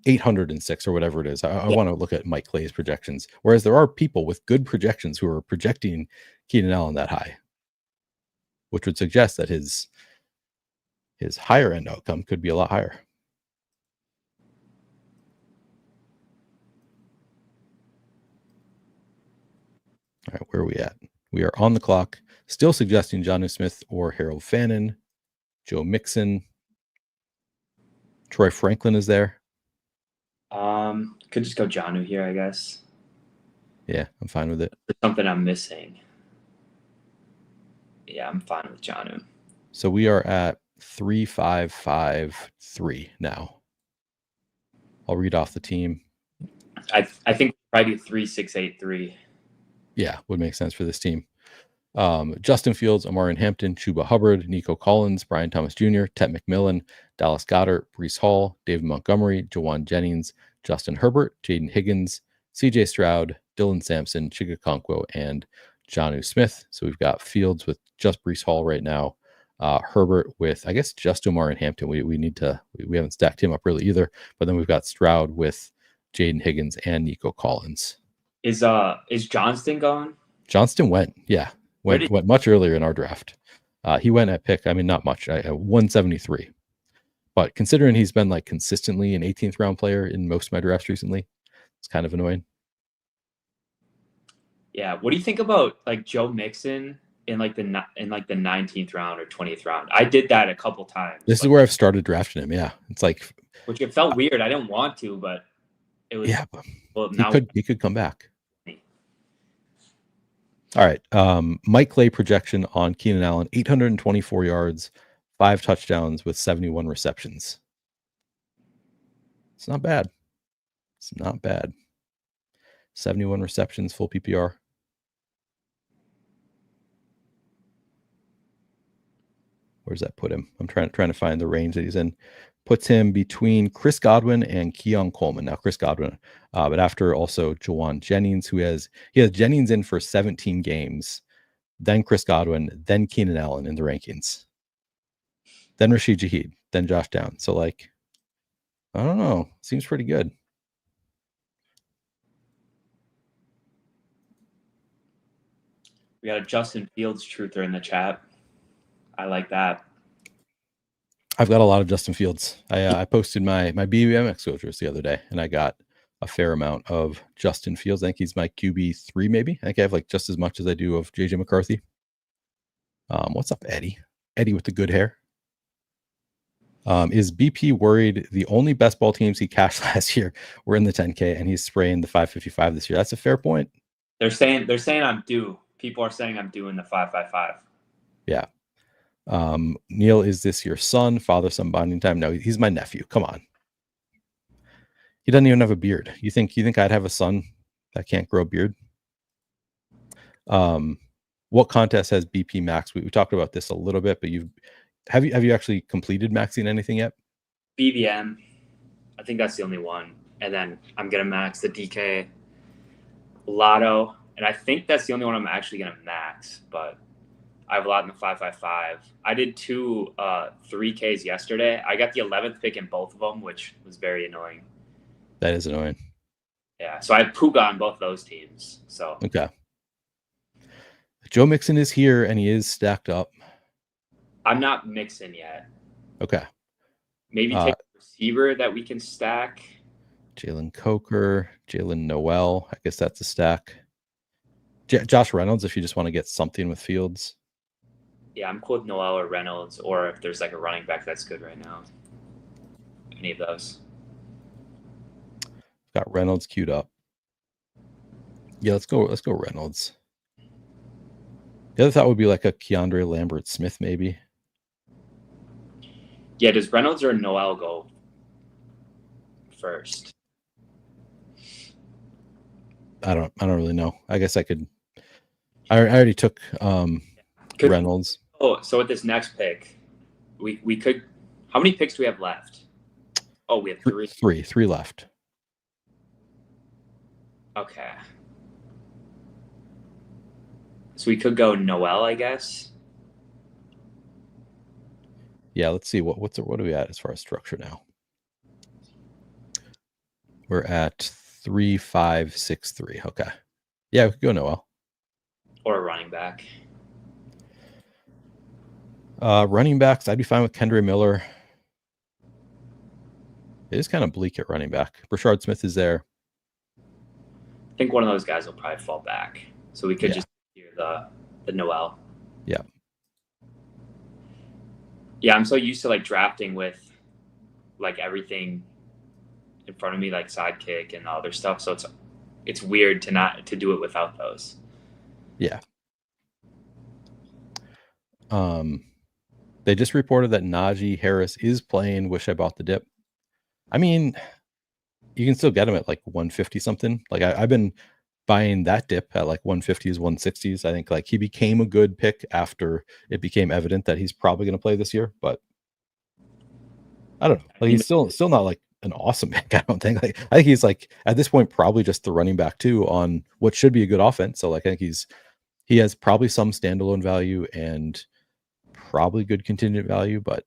806 or whatever it is. I want to look at Mike Clay's projections. Whereas there are people with good projections who are projecting Keenan Allen that high, which would suggest that his higher end outcome could be a lot higher. All right, where are we at? We are on the clock. Still suggesting Jonnu Smith or Harold Fannin, Joe Mixon. Troy Franklin is there. Could just go Jonnu here, I guess. Yeah, I'm fine with it. There's something I'm missing. Yeah, I'm fine with Jonnu. So we are at 3-5-5-3 now. I'll read off the team. I think probably 3-6-8-3. Yeah, would make sense for this team. Justin Fields, Amarian Hampton, Chuba Hubbard, Nico Collins, Brian Thomas Jr., Ted McMillan, Dallas Goedert, Breece Hall, David Montgomery, Jawan Jennings, Justin Herbert, Jaden Higgins, CJ Stroud, Dylan Sampson, Chig Okonkwo, and Jonnu Smith. So we've got Fields with just Breece Hall right now. Herbert with, I guess, just Amarian Hampton. We haven't stacked him up really either. But then we've got Stroud with Jaden Higgins and Nico Collins. Is Johnston going? Johnston went, yeah. Went much earlier in our draft. He went at pick, I mean, not much, 173. But considering he's been like consistently an 18th round player in most of my drafts recently, it's kind of annoying. Yeah. What do you think about like Joe Mixon in like the 19th round or 20th round? I did that a couple times. This is where I've started drafting him. Yeah. It's like, which it felt weird. I didn't want to, but it was. Yeah. Well, he could come back. All right. Mike Clay projection on Keenan Allen: 824 yards, 5 touchdowns with 71 receptions. It's not bad. It's not bad. 71 receptions, full PPR. Where does that put him? I'm trying to find the range that he's in. Puts him between Chris Godwin and Keon Coleman. Now Chris Godwin, but after also Jawan Jennings, he has Jennings in for 17 games, then Chris Godwin, then Keenan Allen in the rankings, then Rashid Shaheed, then Josh Downs. So like, I don't know. Seems pretty good. We got a Justin Fields truther in the chat. I like that. I've got a lot of Justin Fields. I posted my BBM exposures the other day, and I got a fair amount of Justin Fields. I think he's my QB3, maybe. I think I have like just as much as I do of JJ McCarthy. What's up, Eddie? Eddie with the good hair. Is BP worried the only best ball teams he cashed last year were in the 10K, and he's spraying the 555 this year? That's a fair point. They're saying I'm due. People are saying I'm due in the 555. Yeah. Neil, is this your son? Father-son bonding time? No, he's my nephew. Come on. He doesn't even have a beard. You think I'd have a son that can't grow a beard? What contest has BP max? We talked about this a little bit, but have you actually completed maxing anything yet? BBM, I think that's the only one. And then I'm gonna max the DK Lotto, and I think that's the only one I'm actually gonna max. But I have a lot in the 555. I did 2 3Ks yesterday. I got the 11th pick in both of them, which was very annoying. That is annoying. Yeah, so I have Puka on both those teams. So okay. Joe Mixon is here, and he is stacked up. I'm not mixing yet. Okay. Maybe take a receiver that we can stack. Jalen Coker, Jalen Noel. I guess that's a stack. Josh Reynolds, if you just want to get something with Fields. Yeah, I'm cool with Noel or Reynolds, or if there's like a running back that's good right now. Any of those. Got Reynolds queued up. Yeah, let's go Reynolds. The other thought would be like a Keandre Lambert Smith, maybe. Yeah, does Reynolds or Noel go first? I don't really know. I guess I could. I already took Reynolds. Oh, so with this next pick, we could. How many picks do we have left? Oh, we have 3. Three left. Okay. So we could go Noel, I guess. Yeah, let's see what are we at as far as structure now. We're at 3, 5, 6, 3. Okay. Yeah, we could go Noel. Or a running back. Running backs, I'd be fine with Kendra Miller. It is kind of bleak at running back. Brashard Smith is there. I think one of those guys will probably fall back. So we could just hear the Noel. Yeah. Yeah, I'm so used to like drafting with like everything in front of me, like sidekick and other stuff. So it's weird to do it without those. Yeah. They just reported that Najee Harris is playing Wish I Bought the Dip. I mean, you can still get him at like 150 something. Like I've been buying that dip at like 150s, 160s. I think like he became a good pick after it became evident that he's probably going to play this year, but I don't know. Like he's still not like an awesome pick. I don't think. Like I think he's like at this point probably just the running back too on what should be a good offense. So like I think he has probably some standalone value and probably good contingent value, but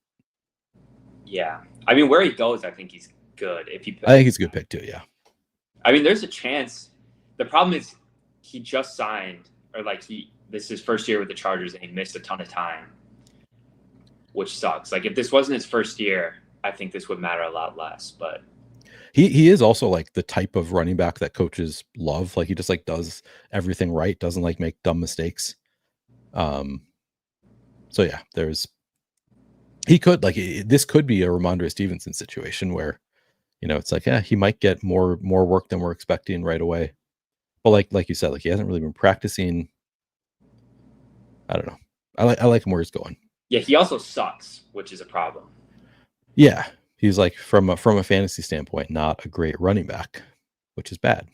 yeah, I mean where he goes, I think he's good. I think he's a good pick too. Yeah, I mean there's a chance. The problem is he just signed, or like this is his first year with the Chargers and he missed a ton of time, which sucks. Like if this wasn't his first year, I think this would matter a lot less. But he is also like the type of running back that coaches love. Like he just like does everything right, doesn't like make dumb mistakes. So yeah, this could be a Ramondre Stevenson situation where, you know, it's like, yeah, he might get more work than we're expecting right away. But like you said, like he hasn't really been practicing. I don't know. I like him where he's going. Yeah, he also sucks, which is a problem. Yeah, he's like from a fantasy standpoint, not a great running back, which is bad.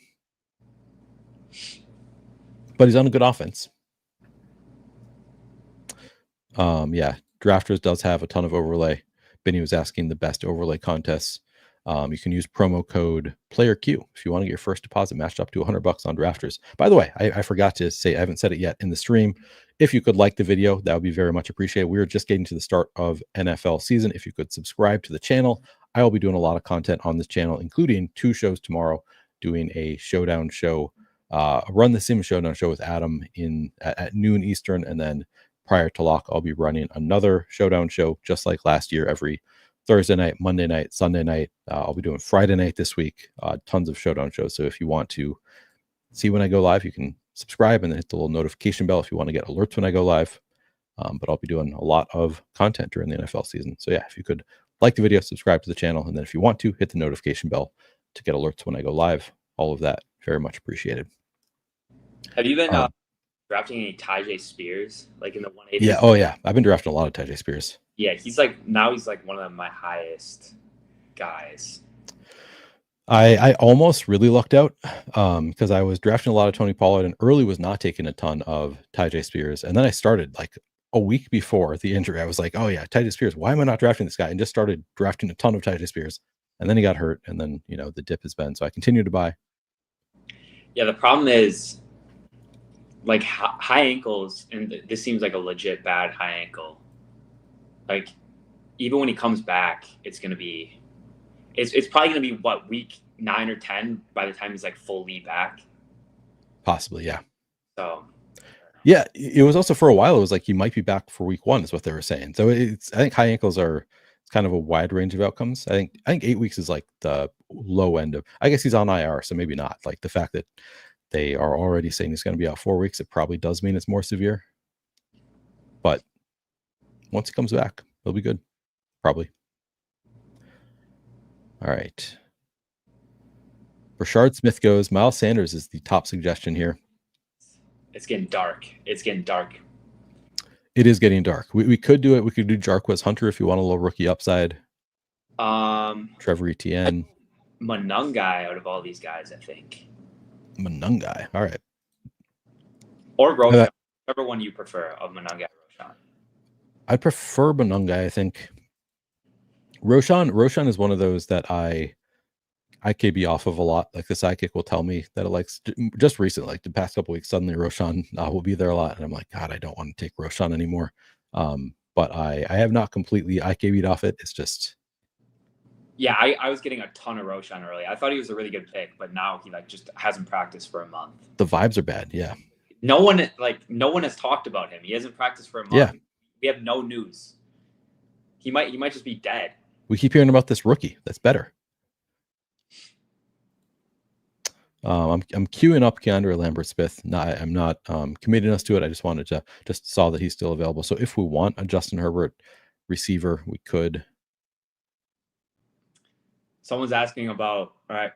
But he's on a good offense. Yeah, Drafters does have a ton of overlay. Benny was asking the best overlay contests. You can use promo code PlayerQ if you want to get your first deposit matched up to $100 on Drafters. By the way, I forgot to say, I haven't said it yet in the stream. If you could like the video, that would be very much appreciated. We're just getting to the start of NFL season. If you could subscribe to the channel, I will be doing a lot of content on this channel, including 2 shows tomorrow, doing a showdown show, a Run the Sim showdown show with Adam at noon Eastern, and then prior to lock, I'll be running another showdown show just like last year, every Thursday night, Monday night, Sunday night. I'll be doing Friday night this week. Tons of showdown shows. So if you want to see when I go live, you can subscribe and then hit the little notification bell if you want to get alerts when I go live. But I'll be doing a lot of content during the NFL season. So yeah, if you could like the video, subscribe to the channel, and then if you want to, hit the notification bell to get alerts when I go live. All of that, very much appreciated. Have you been drafting any Tyjae Spears, like in the 180s? Yeah. Oh yeah, I've been drafting a lot of Tyjae Spears. Yeah, he's like one of my highest guys. I almost really lucked out because I was drafting a lot of Tony Pollard and early was not taking a ton of Tyjae Spears. And then I started like a week before the injury. I was like, oh yeah, Tyjae Spears. Why am I not drafting this guy? And just started drafting a ton of Tyjae Spears. And then he got hurt. And then, the dip has been. So I continued to buy. Yeah, the problem is like high ankles, and this seems like a legit bad high ankle. Like even when he comes back, it's probably gonna be what, week 9 or 10 by the time he's like fully back. Possibly, yeah. So yeah, it was also for a while. It was like he might be back for week 1, is what they were saying. So I think high ankles are kind of a wide range of outcomes. I think 8 weeks is like the low end of. I guess he's on IR, so maybe not. Like the fact that they are already saying he's going to be out 4 weeks, it probably does mean it's more severe. But once he comes back, he'll be good, probably. All right. Rashard Smith goes. Miles Sanders is the top suggestion here. It's getting dark. It is getting dark. We could do it. We could do Jarquez Hunter if you want a little rookie upside. Trevor Etienne. Monungai out of all these guys, I think. Monungai. All right. Or Roshan. Whichever one you prefer of Monungai or Roshan. I prefer Monungai, I think. Roshan is one of those that I KB off of a lot. Like the sidekick will tell me that it likes just recently, like the past couple weeks, suddenly Roshan will be there a lot. And I'm like, God, I don't want to take Roshan anymore. But I have not completely IKB'd off it. It's just. Yeah, I was getting a ton of Roshan early. I thought he was a really good pick, but now he just hasn't practiced for a month. The vibes are bad. Yeah. No one has talked about him. He hasn't practiced for a month. Yeah. We have no news. He might just be dead. We keep hearing about this rookie that's better. I'm queuing up Keandre Lambert-Smith. I'm not committing us to it. I just wanted to saw that he's still available. So if we want a Justin Herbert receiver, we could. Someone's asking about, all right,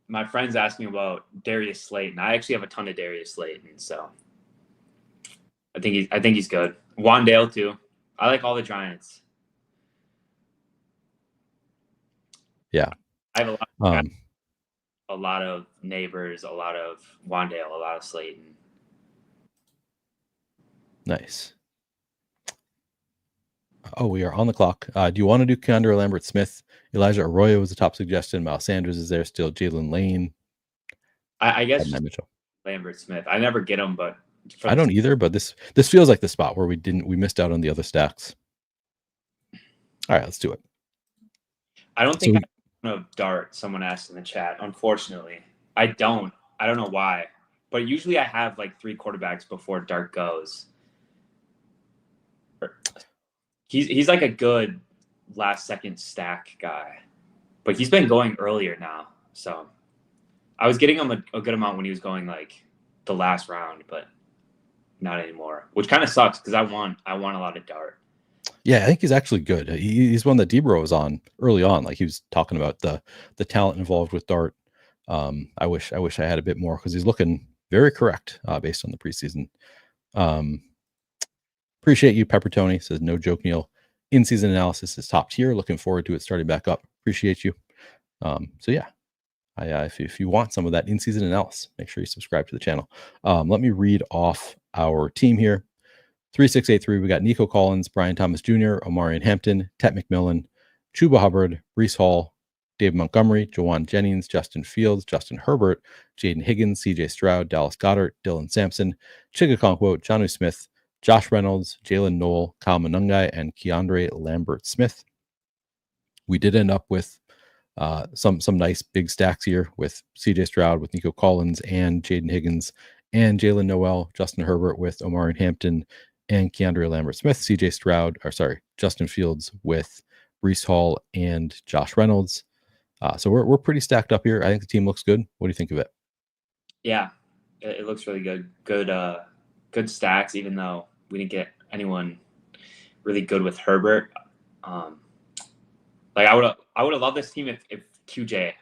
my friend's asking about Darius Slayton. I actually have a ton of Darius Slayton, so I think he's good. Wandale too. I like all the Giants. Yeah, I have a lot of Neighbors, a lot of Wandale, a lot of Slayton. Nice. Oh, we are on the clock. Do you want to do Keandre Lambert-Smith? Elijah Arroyo was the top suggestion. Miles Sanders is there still. Jalen Lane. I guess Lambert-Smith. I never get him, but I don't either. But this feels like the spot where we missed out on the other stacks. All right, let's do it. I don't think I have Dart. Someone asked in the chat. Unfortunately, I don't. I don't know why, but usually I have like 3 quarterbacks before Dart goes. He's like a good last second stack guy, but he's been going earlier now. So I was getting him a good amount when he was going like the last round, but not anymore, which kind of sucks because I want a lot of Dart. Yeah, I think he's actually good. He's one that Debro was on early on. Like he was talking about the talent involved with Dart. I wish I had a bit more because he's looking very correct based on the preseason. Appreciate you, Pepper Tony says no joke, Neil. In-season analysis is top tier. Looking forward to it starting back up. Appreciate you. So yeah, if you want some of that in-season analysis, make sure you subscribe to the channel. Let me read off our team here. 3683, we got Nico Collins, Brian Thomas Jr., Omarion Hampton, Tet McMillan, Chuba Hubbard, Brees Hall, Dave Montgomery, Jawan Jennings, Justin Fields, Justin Herbert, Jaden Higgins, CJ Stroud, Dallas Goddard, Dylan Sampson, Chigakonkwo, Jonnu Smith, Josh Reynolds, Jalen Knoll, Kyle Monungai, and Keandre Lambert Smith. We did end up with some nice big stacks here with CJ Stroud, with Nico Collins, and Jaden Higgins, and Jalen Noel, Justin Herbert with Omarion Hampton, and Keandre Lambert Smith, CJ Stroud, Justin Fields with Brees Hall and Josh Reynolds. So we're pretty stacked up here. I think the team looks good. What do you think of it? Yeah, it looks really good. Good stacks, even though we didn't get anyone really good with Herbert. Like I would have loved this team if QJ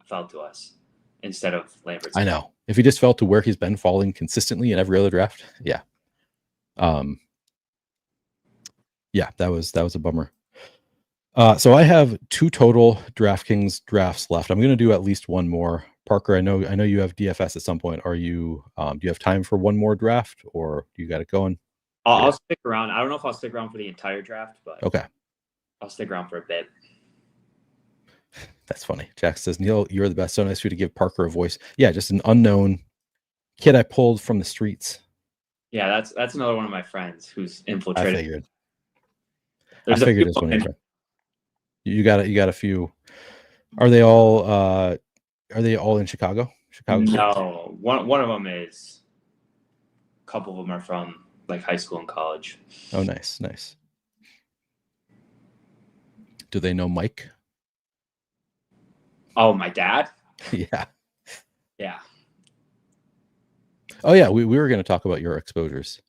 fell to us instead of Lambert. I know. If he just fell to where he's been falling consistently in every other draft, yeah. Yeah, that was a bummer. So I have 2 total DraftKings drafts left. I'm going to do at least one more. Parker, I know you have DFS at some point. Are you? Do you have time for one more draft, or you got it going? I'll stick around. I don't know if I'll stick around for the entire draft, but okay, I'll stick around for a bit. That's funny. Jack says, Neil, you're the best. So nice for you to give Parker a voice. Yeah, just an unknown kid I pulled from the streets. Yeah, that's another one of my friends who's infiltrated. I figured. There's one of your friends. You got a few. Are they all in Chicago? No, one of them is. A couple of them are from like high school and college. Oh, nice. Do they know Mike? Oh, my dad? Yeah. Yeah. Oh, yeah. We were going to talk about your exposures.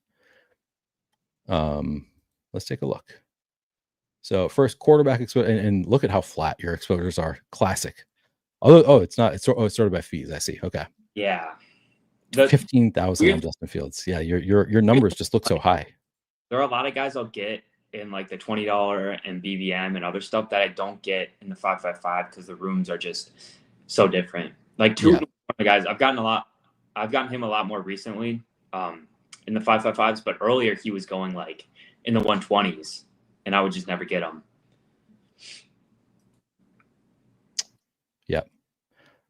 Let's take a look. So first quarterback exposure, and look at how flat your exposures are. Classic. It's not. It's sorted by fees. I see. Okay. Yeah. 15,000 on Justin Fields. Yeah, your numbers just look so high. There are a lot of guys I'll get in like the $20 and BVM and other stuff that I don't get in the 555 because the rooms are just so different. Like two of the guys I've gotten him a lot more recently in the 555s, but earlier he was going like in the 120s and I would just never get him. Yeah.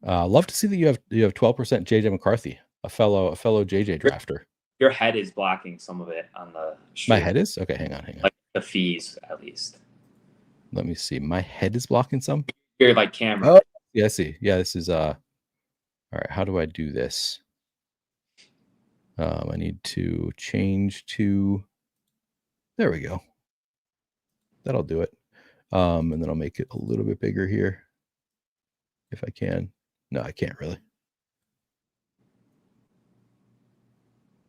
Love to see that you have 12% JJ McCarthy, a fellow JJ drafter. Your head is blocking some of it on the stream. My head is? Okay, hang on. Like the fees, at least. Let me see. My head is blocking some? Your like camera. Oh, yeah, I see. Yeah, this is all right, how do I do this? I need to change to, there we go. That'll do it. And then I'll make it a little bit bigger here if I can. No, I can't really.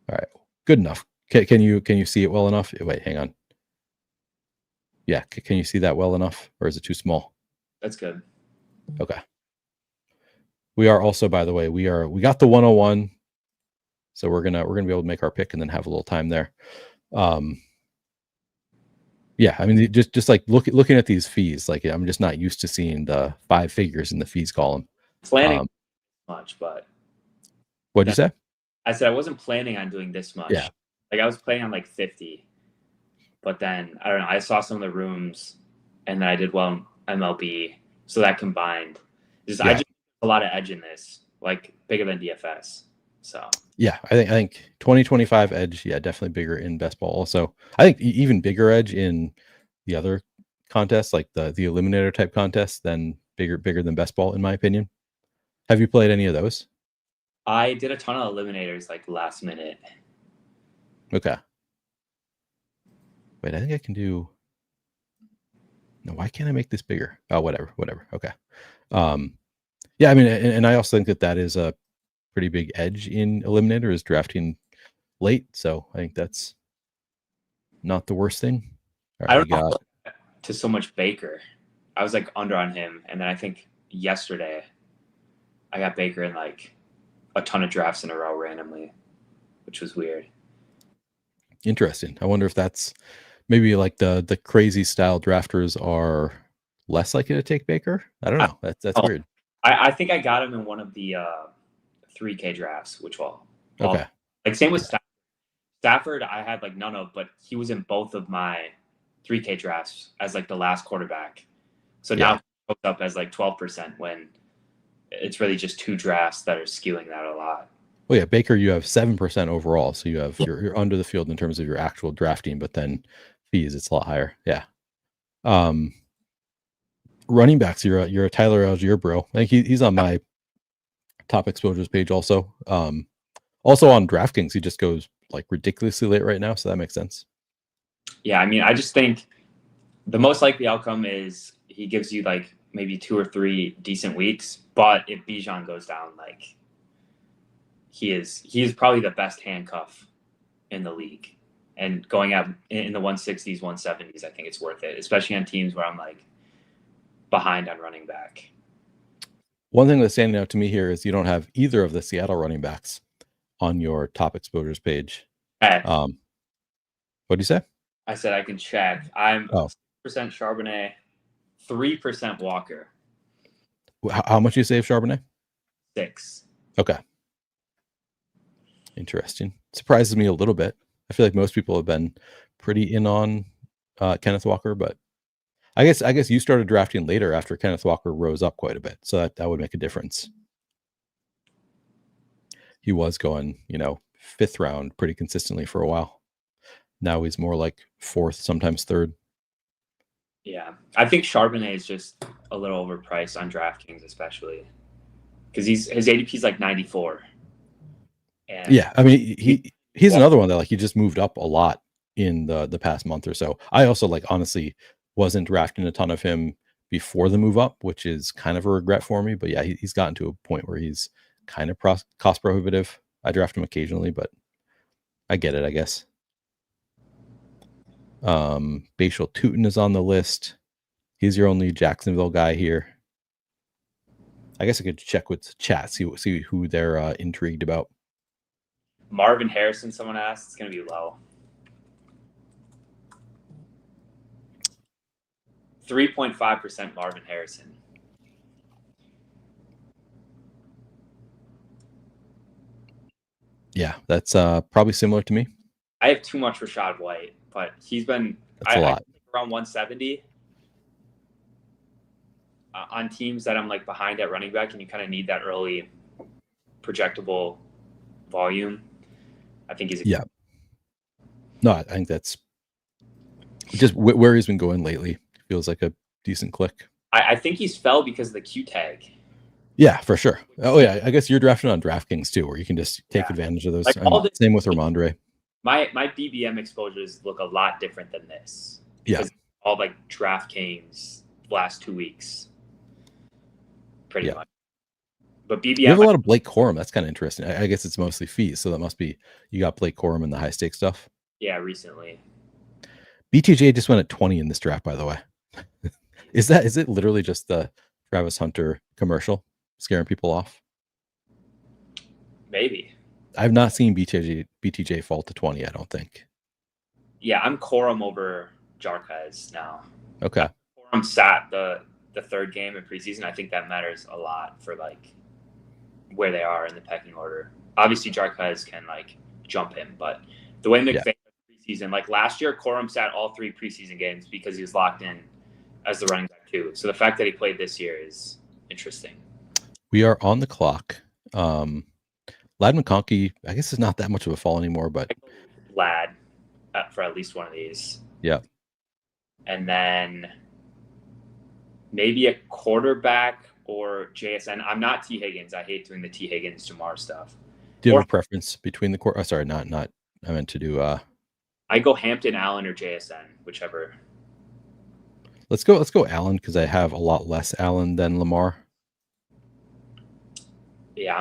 All right, good enough. Can you see it well enough? Wait, hang on. Yeah, can you see that well enough, or is it too small? That's good. Okay. We are also, by the way, we got the 101, so we're gonna be able to make our pick and then have a little time there. Yeah, I mean, just like looking at these fees, like I'm just not used to seeing the 5 figures in the fees column. Planning much, but what'd you say? I said I wasn't planning on doing this much. Yeah. Like I was planning on like 50, but then I don't know. I saw some of the rooms, and then I did well in MLB, so that combined, I just a lot of edge in this, like bigger than DFS. So yeah, I think 2025 edge, yeah, definitely bigger in best ball. Also, I think even bigger edge in the other contests, like the eliminator type contests, than bigger than best ball, in my opinion. Have you played any of those? I did a ton of eliminators like last minute. Okay. Wait, I think I can do. No, why can't I make this bigger? Oh, whatever. Okay. Yeah, I mean, and I also think that is a pretty big edge in eliminator, is drafting late. So I think that's not the worst thing. Right, I don't know to so much Baker. I was like under on him, and then I think yesterday I got Baker in like a ton of drafts in a row randomly, which was weird. Interesting. I wonder if that's maybe like the crazy style drafters are less likely to take Baker. I don't I, know. That's oh, weird. I think I got him in one of the 3K drafts, which all Okay. like same with Yeah. Stafford. I had like none of, but he was in both of my 3K drafts as like the last quarterback. So now Yeah. he goes up as like 12% when it's really just two drafts that are skewing that a lot. Well, yeah, Baker, you have 7% overall, so you're under the field in terms of your actual drafting, but then fees, it's a lot higher. Yeah. Um, Running backs, you're a Tyler Algier bro. Like he's on my top exposures page also. Also on DraftKings, he just goes like ridiculously late right now, so that makes sense. Yeah, I mean, I just think the most likely outcome is he gives you like maybe 2 or 3 decent weeks, but if Bijan goes down, like he is probably the best handcuff in the league. And going up in the 160s, 170s, I think it's worth it, especially on teams where I'm like behind on running back. One thing that's standing out to me here is you don't have either of the Seattle running backs on your top exposures page. Check. What do you say? I said I can check. I'm Oh, 6% Charbonnet, 3% Walker, how much you save Charbonnet? 6. Okay. Interesting. Surprises me a little bit. I feel like most people have been pretty in on Kenneth Walker, but I guess you started drafting later after Kenneth Walker rose up quite a bit, so that would make a difference. He was going, fifth round pretty consistently for a while. Now he's more like fourth, sometimes third. Yeah, I think Charbonnet is just a little overpriced on DraftKings, especially because his ADP is like 94. And Yeah, I mean he's another one that like he just moved up a lot in the past month or so. I also like honestly wasn't drafting a ton of him before the move up, which is kind of a regret for me. But yeah, he's gotten to a point where he's kind of cost prohibitive. I draft him occasionally, but I get it, I guess. Bashal Tootin is on the list. He's your only Jacksonville guy here. I guess I could check with chat, see who they're intrigued about. Marvin Harrison, someone asked, it's going to be low. 3.5% Marvin Harrison. Yeah, that's probably similar to me. I have too much Rachaad White, but he's been That's a lot. around 170 on teams that I'm like behind at running back, and you kind of need that early projectable volume. I think he's yeah. No, I think that's just where he's been going lately. Feels like a decent click. I think he's fell because of the Q tag. Yeah, for sure. Oh yeah, I guess you're drafting on DraftKings too, where you can just take advantage of those. Like Same with Ramondre. My BBM exposures look a lot different than this because all like DraftKings last 2 weeks, pretty much. But BBM, you have a lot of Blake Corum. That's kind of interesting. I guess it's mostly fees, so that must be you got Blake Corum in the high stakes stuff. Yeah, recently. BTJ just went at 20 in this draft, by the way. Is it literally just the Travis Hunter commercial scaring people off? Maybe. I've not seen BTJ fall to 20, I don't think. Yeah, I'm Corum over Jarquez now. Okay. Corum sat the third game in preseason. I think that matters a lot for like where they are in the pecking order. Obviously, Jarquez can like jump him, but the way McVay preseason, like last year, Corum sat all 3 preseason games because he was locked in as the running back too. So the fact that he played this year is interesting. We are on the clock. Lad McConkey, I guess, is not that much of a fall anymore, but Lad for at least one of these. Yeah. And then maybe a quarterback or JSN. I'm not T. Higgins. I hate doing the T. Higgins Jamar stuff. Do you have a preference between the court? Oh, sorry, not. I meant to do. I go Hampton, Allen, or JSN, whichever. Let's go Allen because I have a lot less Allen than Lamar. Yeah,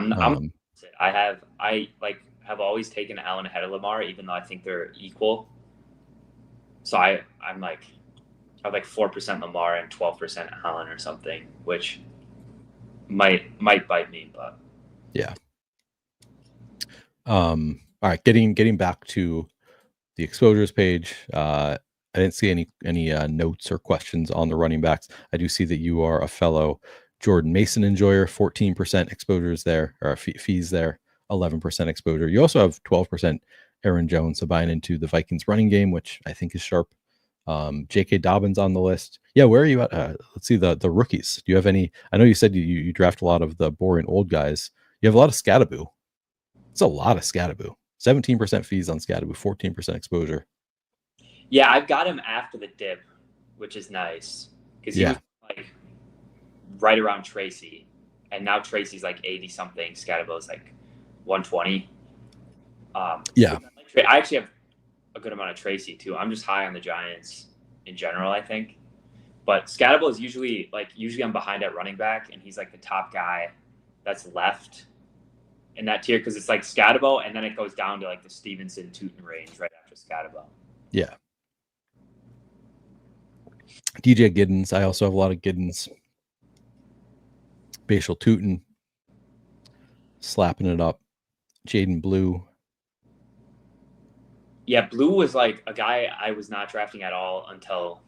I have always taken Allen ahead of Lamar, even though I think they're equal. So I'm like 4% Lamar and 12% Allen or something, which might bite me, but yeah. All right, getting back to the exposures page. I didn't see any notes or questions on the running backs. I do see that you are a fellow Jordan Mason enjoyer. 14% exposures there, or fees there. 11% exposure. You also have 12% Aaron Jones, so buying into the Vikings running game, which I think is sharp. J.K. Dobbins on the list. Yeah, where are you at? Let's see the rookies. Do you have any? I know you said you draft a lot of the boring old guys. You have a lot of Scattaboo. It's a lot of Scattaboo. 17% fees on Scattaboo, 14% exposure. Yeah, I've got him after the dip, which is nice because he was like right around Tracy, and now Tracy's like 80 something. Scattaboo's like 120. Yeah, I actually have a good amount of Tracy too. I'm just high on the Giants in general, I think. But Scattaboo is usually I'm behind at running back, and he's like the top guy that's left in that tier because it's like Scattaboo, and then it goes down to like the Stevenson Tootin range right after Scattaboo. Yeah. DJ Giddens. I also have a lot of Giddens. Bashal Tootin. Slapping it up. Jaden Blue. Yeah, Blue was like a guy I was not drafting at all until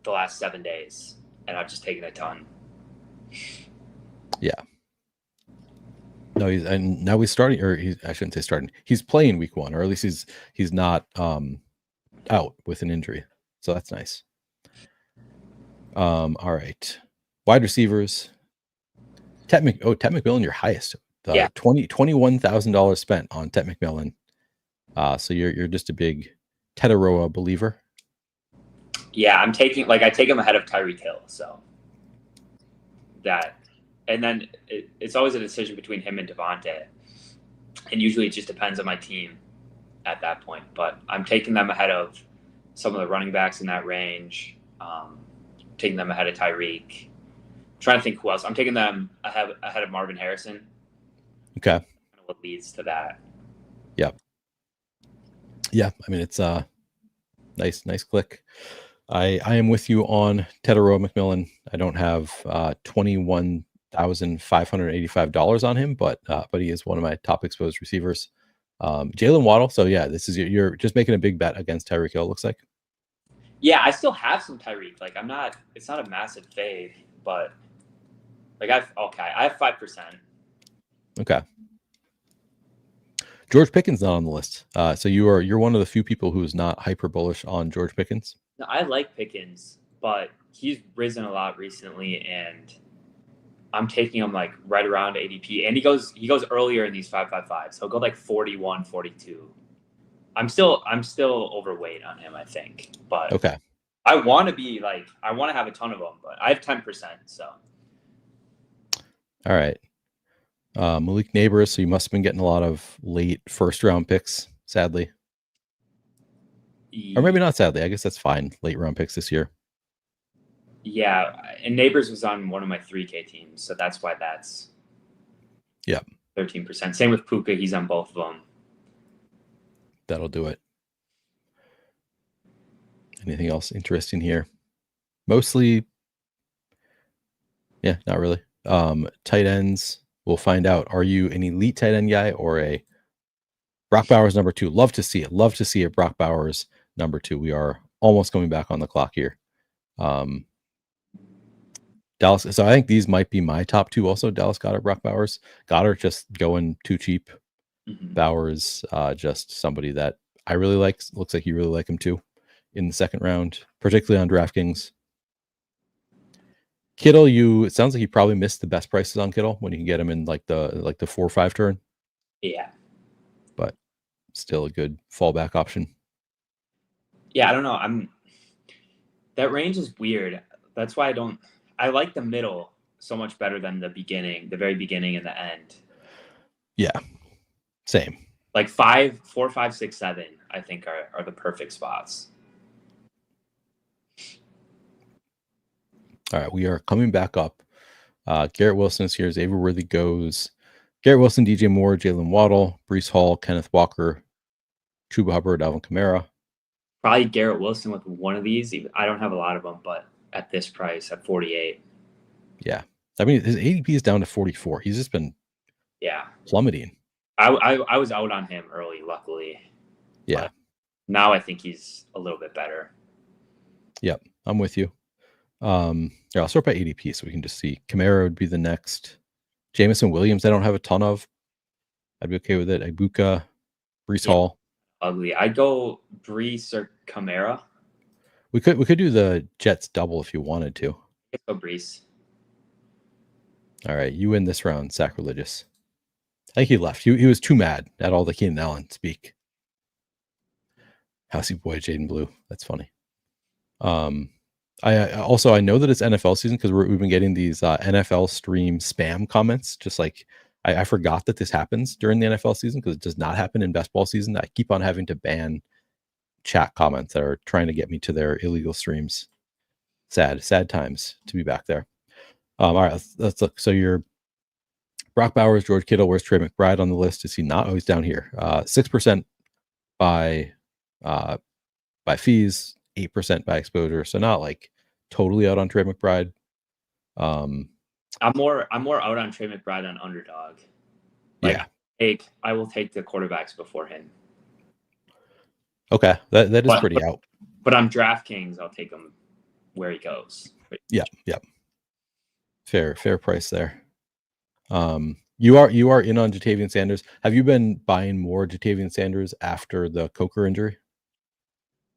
the last 7 days, and I've just taken a ton. Yeah. No, now he's starting, or I shouldn't say starting. He's playing week 1, or at least he's not out with an injury, so that's nice. All right, wide receivers. Tet McMillan, your highest. Yeah, $21,000 spent on Tet McMillan. So you're just a big Tetaroa believer. Yeah, I take him ahead of Tyreek Hill, so that, and then it's always a decision between him and Devontae, and usually it just depends on my team at that point. But I'm taking them ahead of some of the running backs in that range. Taking them ahead of Tyreek. I'm trying to think who else. I'm taking them ahead of Marvin Harrison. Okay. What leads to that? Yep. Yeah, I mean it's nice click. I am with you on Tetaroa McMillan. I don't have $21,585 on him, but he is one of my top exposed receivers. Jalen Waddle. So yeah, this is you're just making a big bet against Tyreek Hill. It looks like. Yeah, I still have some Tyreek. Like it's not a massive fade, but like I have 5%. Okay. George Pickens not on the list. So you're one of the few people who is not hyper bullish on George Pickens. No, I like Pickens, but he's risen a lot recently, and I'm taking him like right around ADP. And he goes earlier in these 5.55, so he'll go like 41, 42. I'm still overweight on him, I think. But okay. I want to have a ton of them, but I have 10%. So. All right. Malik Neighbors. So you must have been getting a lot of late first round picks, sadly. Or maybe not sadly. I guess that's fine. Late round picks this year. Yeah. And Neighbors was on one of my 3K teams. So that's why that's 13%. Same with Puka. He's on both of them. That'll do it. Anything else interesting here? Mostly, yeah, not really. Tight ends, we'll find out. Are you an elite tight end guy or a Brock Bowers number 2? Love to see it. Love to see a Brock Bowers number 2. We are almost coming back on the clock here. Dallas. So I think these might be my top 2 also. Dallas Goedert, Brock Bowers. Goddard just going too cheap. Mm-hmm. Bowers, just somebody that I really like. Looks like you really like him too in the second round, particularly on DraftKings. Kittle, it sounds like you probably missed the best prices on Kittle when you can get him in like the 4 or 5 turn. Yeah. But still a good fallback option. Yeah, I don't know. That range is weird. That's why I like the middle so much better than the very beginning and the end. Yeah. Same. Like 4, 5, 6, 7, I think are the perfect spots. All right, we are coming back up. Garrett Wilson is here. Xavier Worthy goes. Garrett Wilson, DJ Moore, Jalen Waddle, Breece Hall, Kenneth Walker, Chuba Hubbard, Alvin Kamara. Probably Garrett Wilson with one of these. I don't have a lot of them, but at this price, at 48. Yeah. I mean, his ADP is down to 44. He's just been plummeting. I was out on him early, luckily. Yeah. Now I think he's a little bit better. Yep, I'm with you. Yeah, I'll sort by ADP so we can just see. Kamara would be the next. Jameson Williams, I don't have a ton of. I'd be okay with it. Ibuka, Brees Yeah, Hall. ugly. I'd go Brees or Kamara. We could do the Jets double if you wanted to. I'd go Brees. All right, you win this round, sacrilegious. I think he left. He was too mad at all the Keenan Allen speak. Housey boy, Jaden Blue. That's funny. I know that it's NFL season because we've been getting these NFL stream spam comments. Just like I forgot that this happens during the NFL season because it does not happen in best ball season. I keep on having to ban chat comments that are trying to get me to their illegal streams. Sad times to be back there. All right, let's look. So you're Brock Bowers, George Kittle. Where's Trey McBride on the list? Is he not? Oh, he's down here. 6% by fees, 8% by exposure. So not like totally out on Trey McBride. I'm more out on Trey McBride on underdog. Like, yeah. I will take the quarterbacks before him. Okay, that is pretty out. But on DraftKings, I'll take him where he goes. Yeah. Fair price there. You are in on Jatavian Sanders. Have you been buying more Jatavian Sanders after the Coker injury?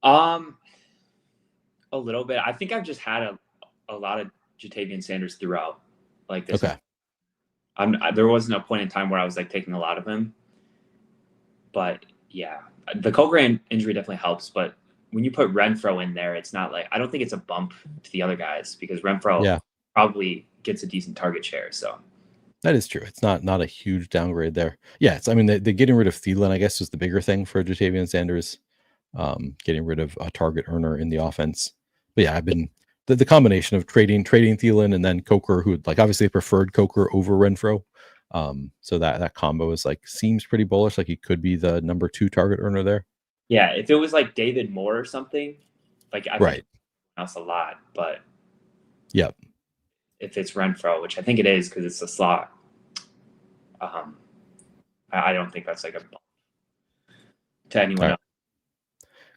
A little bit. I think I've just had a lot of Jatavian Sanders throughout. Like this. Okay. There wasn't a point in time where I was like taking a lot of him. But yeah, the Coker injury definitely helps. But when you put Renfro in there, it's not like I don't think it's a bump to the other guys because Renfro probably gets a decent target share. So that is true. It's not a huge downgrade there. Yeah, I mean, the getting rid of Thielen, I guess, was the bigger thing for Jatavian Sanders. Getting rid of a target earner in the offense. But yeah, I've been the combination of trading Thielen and then Coker, who like obviously preferred Coker over Renfro. So that combo is like seems pretty bullish. Like he could be the number 2 target earner there. Yeah, if it was like David Moore or something, like I think that's a lot. But yep, if it's Renfro, which I think it is because it's a slot, I don't think that's like a bump to anyone else.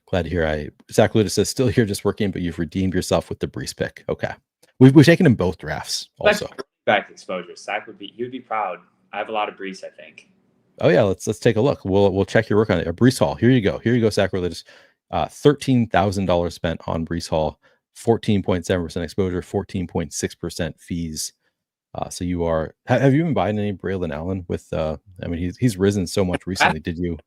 Glad to hear. Zach Luda says still here just working, but you've redeemed yourself with the Brees pick. Okay, we've taken in both drafts also. Back exposure. Zach would be proud. I have a lot of Brees, I think. Oh yeah, let's take a look. We'll check your work on it. Brees Hall. Here you go, Sacrilegious. $13,000 spent on Brees Hall, 14.7% exposure, 14.6% fees. So you are. Have you been buying any Braylon Allen? With I mean, he's risen so much recently. Did you?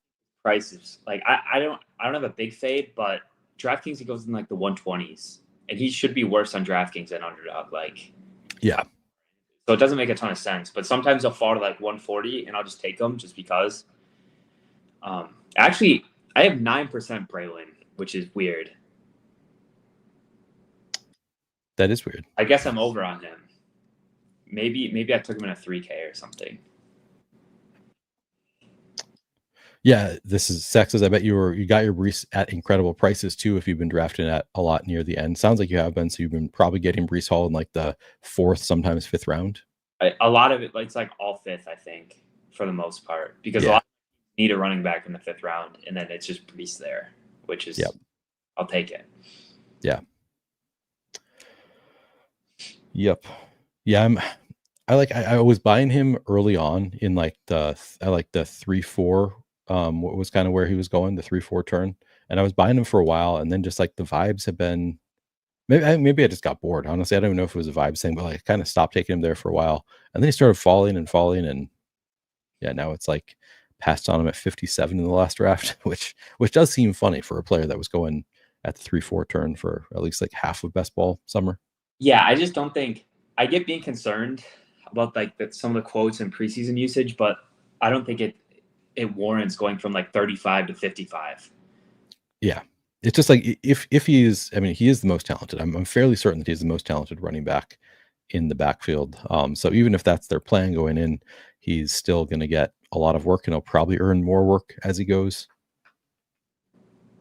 Prices like I don't have a big fade, but DraftKings he goes in like the 120s, and he should be worse on DraftKings than underdog. Like yeah. So it doesn't make a ton of sense, but sometimes they'll fall to like 140 and I'll just take them just because. Actually, I have 9% Braylon, which is weird. That is weird. I guess I'm over on him. Maybe I took him in a 3K or something. Yeah, this is sexes. I bet you got your Brees at incredible prices too if you've been drafting at a lot near the end. Sounds like you have been. So you've been probably getting Brees Hall in like the 4th, sometimes 5th round. A lot of it, it's like all 5th, I think, for the most part, because a lot of need a running back in the 5th round, and then it's just Brees there, which is I'll take it. Yeah. Yep. Yeah, I was buying him early on in like the 3-4. What was kind of where he was going, the 3-4 turn, and I was buying him for a while, and then just like the vibes have been maybe I just got bored. Honestly, I don't even know if it was a vibe thing, but like I kind of stopped taking him there for a while, and then he started falling, and yeah, now it's like passed on him at 57 in the last draft, which does seem funny for a player that was going at the 3-4 turn for at least like half of best ball summer. Yeah, I just don't think I get being concerned about like some of the quotes and preseason usage, but I don't think it warrants going from like 35 to 55. Yeah. It's just like if he is, I mean, he is the most talented. I'm fairly certain that he's the most talented running back in the backfield. So even if that's their plan going in, he's still going to get a lot of work, and he'll probably earn more work as he goes.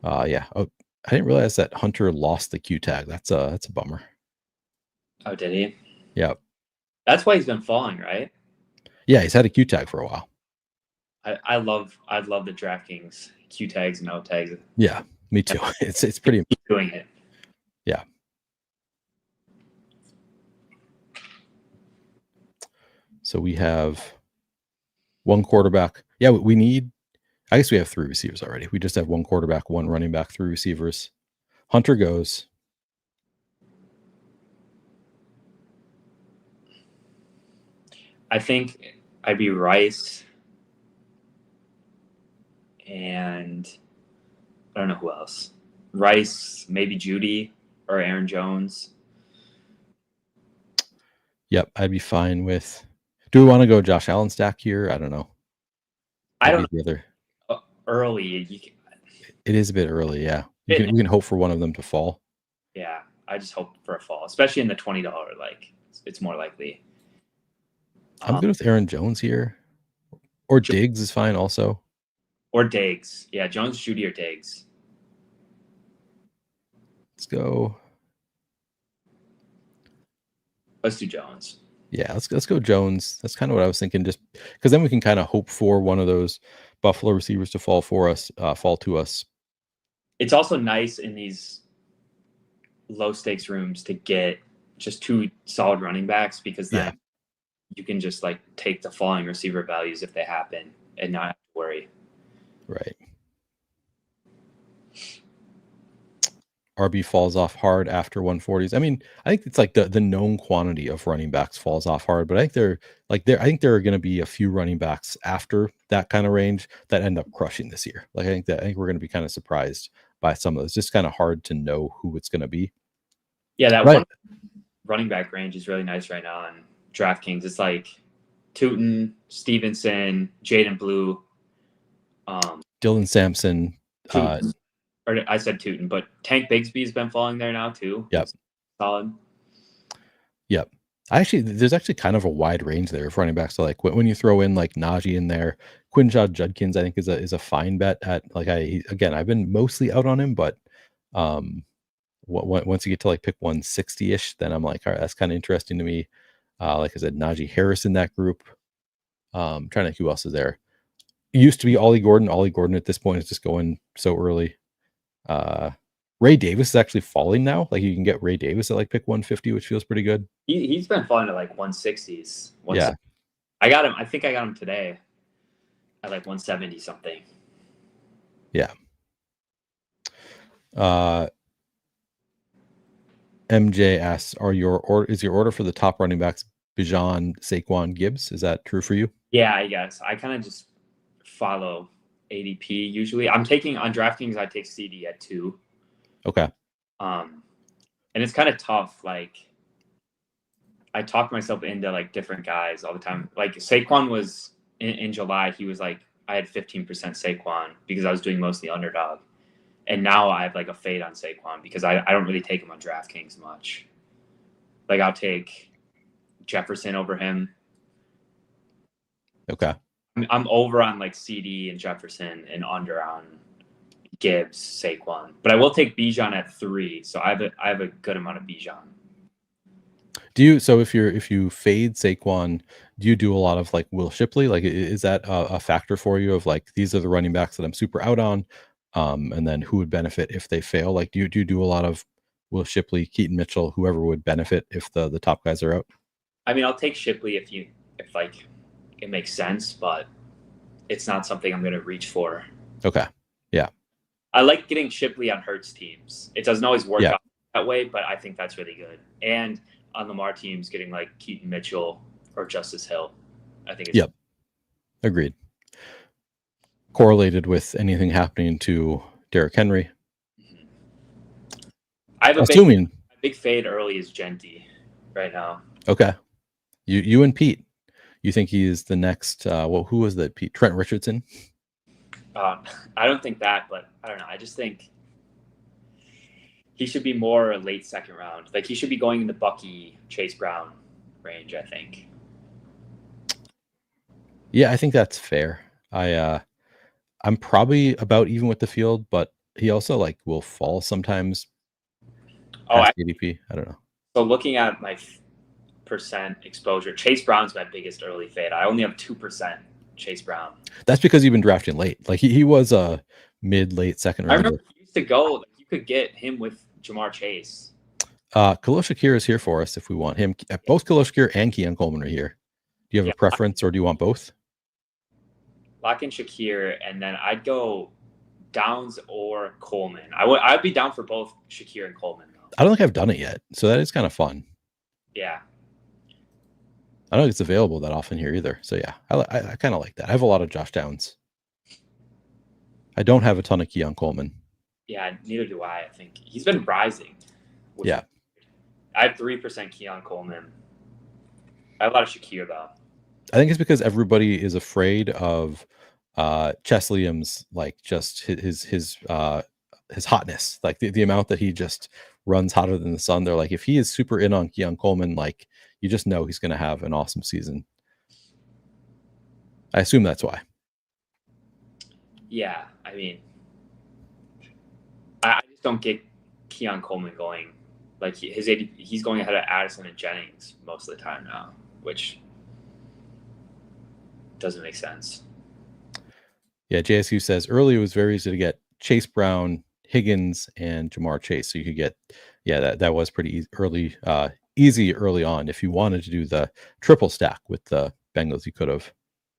Yeah. Oh, I didn't realize that Hunter lost the Q tag. That's a bummer. Oh, did he? Yeah. That's why he's been falling, right? Yeah, he's had a Q tag for a while. I love the DraftKings Q tags and O tags. Yeah. Me too. It's pretty. Keep doing it. Yeah. So we have one quarterback. Yeah, we need. I guess we have 3 receivers already. We just have one quarterback, one running back, 3 receivers. Hunter goes. I think I'd be Rice, and I don't know who else. Rice, maybe Judy or Aaron Jones. Yep, I'd be fine with. Do we want to go Josh Allen stack here? I don't know. I don't know. Early. It is a bit early, yeah. We can hope for one of them to fall. Yeah, I just hope for a fall, especially in the $20. Like, it's more likely. I'm good with Aaron Jones here, or Diggs is fine also. Or Diggs, yeah, Jones, Judy, or Diggs. Let's go. Let's do Jones. Yeah, let's go Jones. That's kind of what I was thinking, just because then we can kind of hope for one of those Buffalo receivers to fall to us. It's also nice in these low stakes rooms to get just 2 solid running backs, because then you can just like take the falling receiver values if they happen and not have to worry. Right. RB falls off hard after 140s. I mean, I think it's like the known quantity of running backs falls off hard, but I think I think there are going to be a few running backs after that kind of range that end up crushing this year. Like I think we're going to be kind of surprised by some of those. It's just kind of hard to know who it's going to be. Yeah, that one running back range is really nice right now on DraftKings. It's like Tootin, Stevenson, Jaden Blue, Dylan Sampson. Or I said Tootin, but Tank Bigsby's been falling there now too. Yep. Solid. Yep. There's actually kind of a wide range there of running backs. So like when you throw in like Najee in there, Quinshad Judkins, I think is a fine bet at like I've been mostly out on him, but once you get to like pick 160-ish, then I'm like, all right, that's kind of interesting to me. Like I said, Najee Harris in that group. Trying to think who else is there. It used to be Ollie Gordon. Ollie Gordon at this point is just going so early. Ray Davis is actually falling now. Like you can get Ray Davis at like pick 150, which feels pretty good. He's been falling to like 160s. Yeah. I got him. I think I got him today at like 170 something. Yeah. MJ asks, is your order for the top running backs Bijan, Saquon, Gibbs? Is that true for you? Yeah, I guess. I kind of just follow ADP usually. I'm taking on DraftKings, I take CD at 2. Okay. And it's kind of tough. Like I talk myself into like different guys all the time. Like Saquon was in July, he was like, I had 15% Saquon because I was doing mostly underdog. And now I have like a fade on Saquon because I don't really take him on DraftKings much. Like I'll take Jefferson over him. Okay. I'm over on like CD and Jefferson and under on Gibbs, Saquon. But I will take Bijan at 3. So I have a good amount of Bijan. So if you fade Saquon, do you do a lot of like Will Shipley? Like is that a factor for you of like these are the running backs that I'm super out on? And then who would benefit if they fail? Like do you do a lot of Will Shipley, Keaton Mitchell, whoever would benefit if the top guys are out? I mean, I'll take Shipley if like it makes sense, but it's not something I'm going to reach for. Okay. Yeah. I like getting Shipley on Hurts teams. It doesn't always work out that way, but I think that's really good. And on Lamar teams, getting like Keaton Mitchell or Justice Hill, I think it's agreed. Correlated with anything happening to Derrick Henry. I have a big fade early is Genty right now. Okay. You and Pete. You think he is the next who was that, Pete? Trent Richardson? I don't think that, but I don't know. I just think he should be more late second round. Like he should be going in the Bucky, Chase Brown range, I think. Yeah, I think that's fair. I'm probably about even with the field, but he also like will fall sometimes. ADP. I don't know. So looking at my percent exposure, Chase Brown's my biggest early fade. I only have 2% Chase Brown. That's because you've been drafting late. Like he was a mid-late second round. I remember to go, you could get him with Jamar Chase. Khalil Shakir is here for us if we want him. Both Khalil Shakir and Keon Coleman are here. Do you have a preference, or do you want both? Lock in Shakir, and then I'd go Downs or Coleman. I'd be down for both Shakir and Coleman, though. I don't think I've done it yet, so that is kind of fun. Yeah. I don't think it's available that often here either. So yeah, I kind of like that. I have a lot of Josh Downs. I don't have a ton of Keon Coleman. Yeah, neither do I. I think he's been rising. Yeah. I have 3% Keon Coleman. I have a lot of Shakir, though. I think it's because everybody is afraid of Chesleyham's, like, just his hotness, like the amount that he just runs hotter than the sun. They're like, if he is super in on Keon Coleman, like, you just know he's going to have an awesome season. I assume that's why. Yeah, I mean, I just don't get Keon Coleman going. Like, he's going ahead of Addison and Jennings most of the time now, which doesn't make sense. Yeah, JSU says early it was very easy to get Chase Brown, Higgins, and Jamar Chase. So you could get, that was pretty easy early on. If you wanted to do the triple stack with the Bengals, you could have.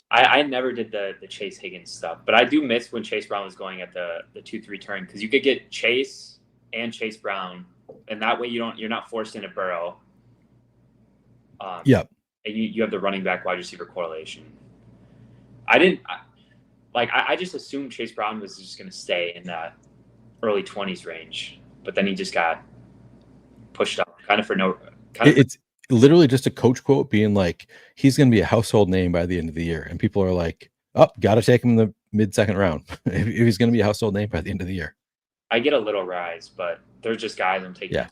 I never did the Chase Higgins stuff, but I do miss when Chase Brown was going at the 2-3 turn, because you could get Chase and Chase Brown, and that way you're not forced into Burrow. Yep. And you have the running back wide receiver correlation. I just assumed Chase Brown was just going to stay in that early 20s range, but then he just got pushed up It's literally just a coach quote being like, he's going to be a household name by the end of the year. And people are like, oh, got to take him in the mid-second round if he's going to be a household name by the end of the year. I get a little rise, but there's just guys I'm taking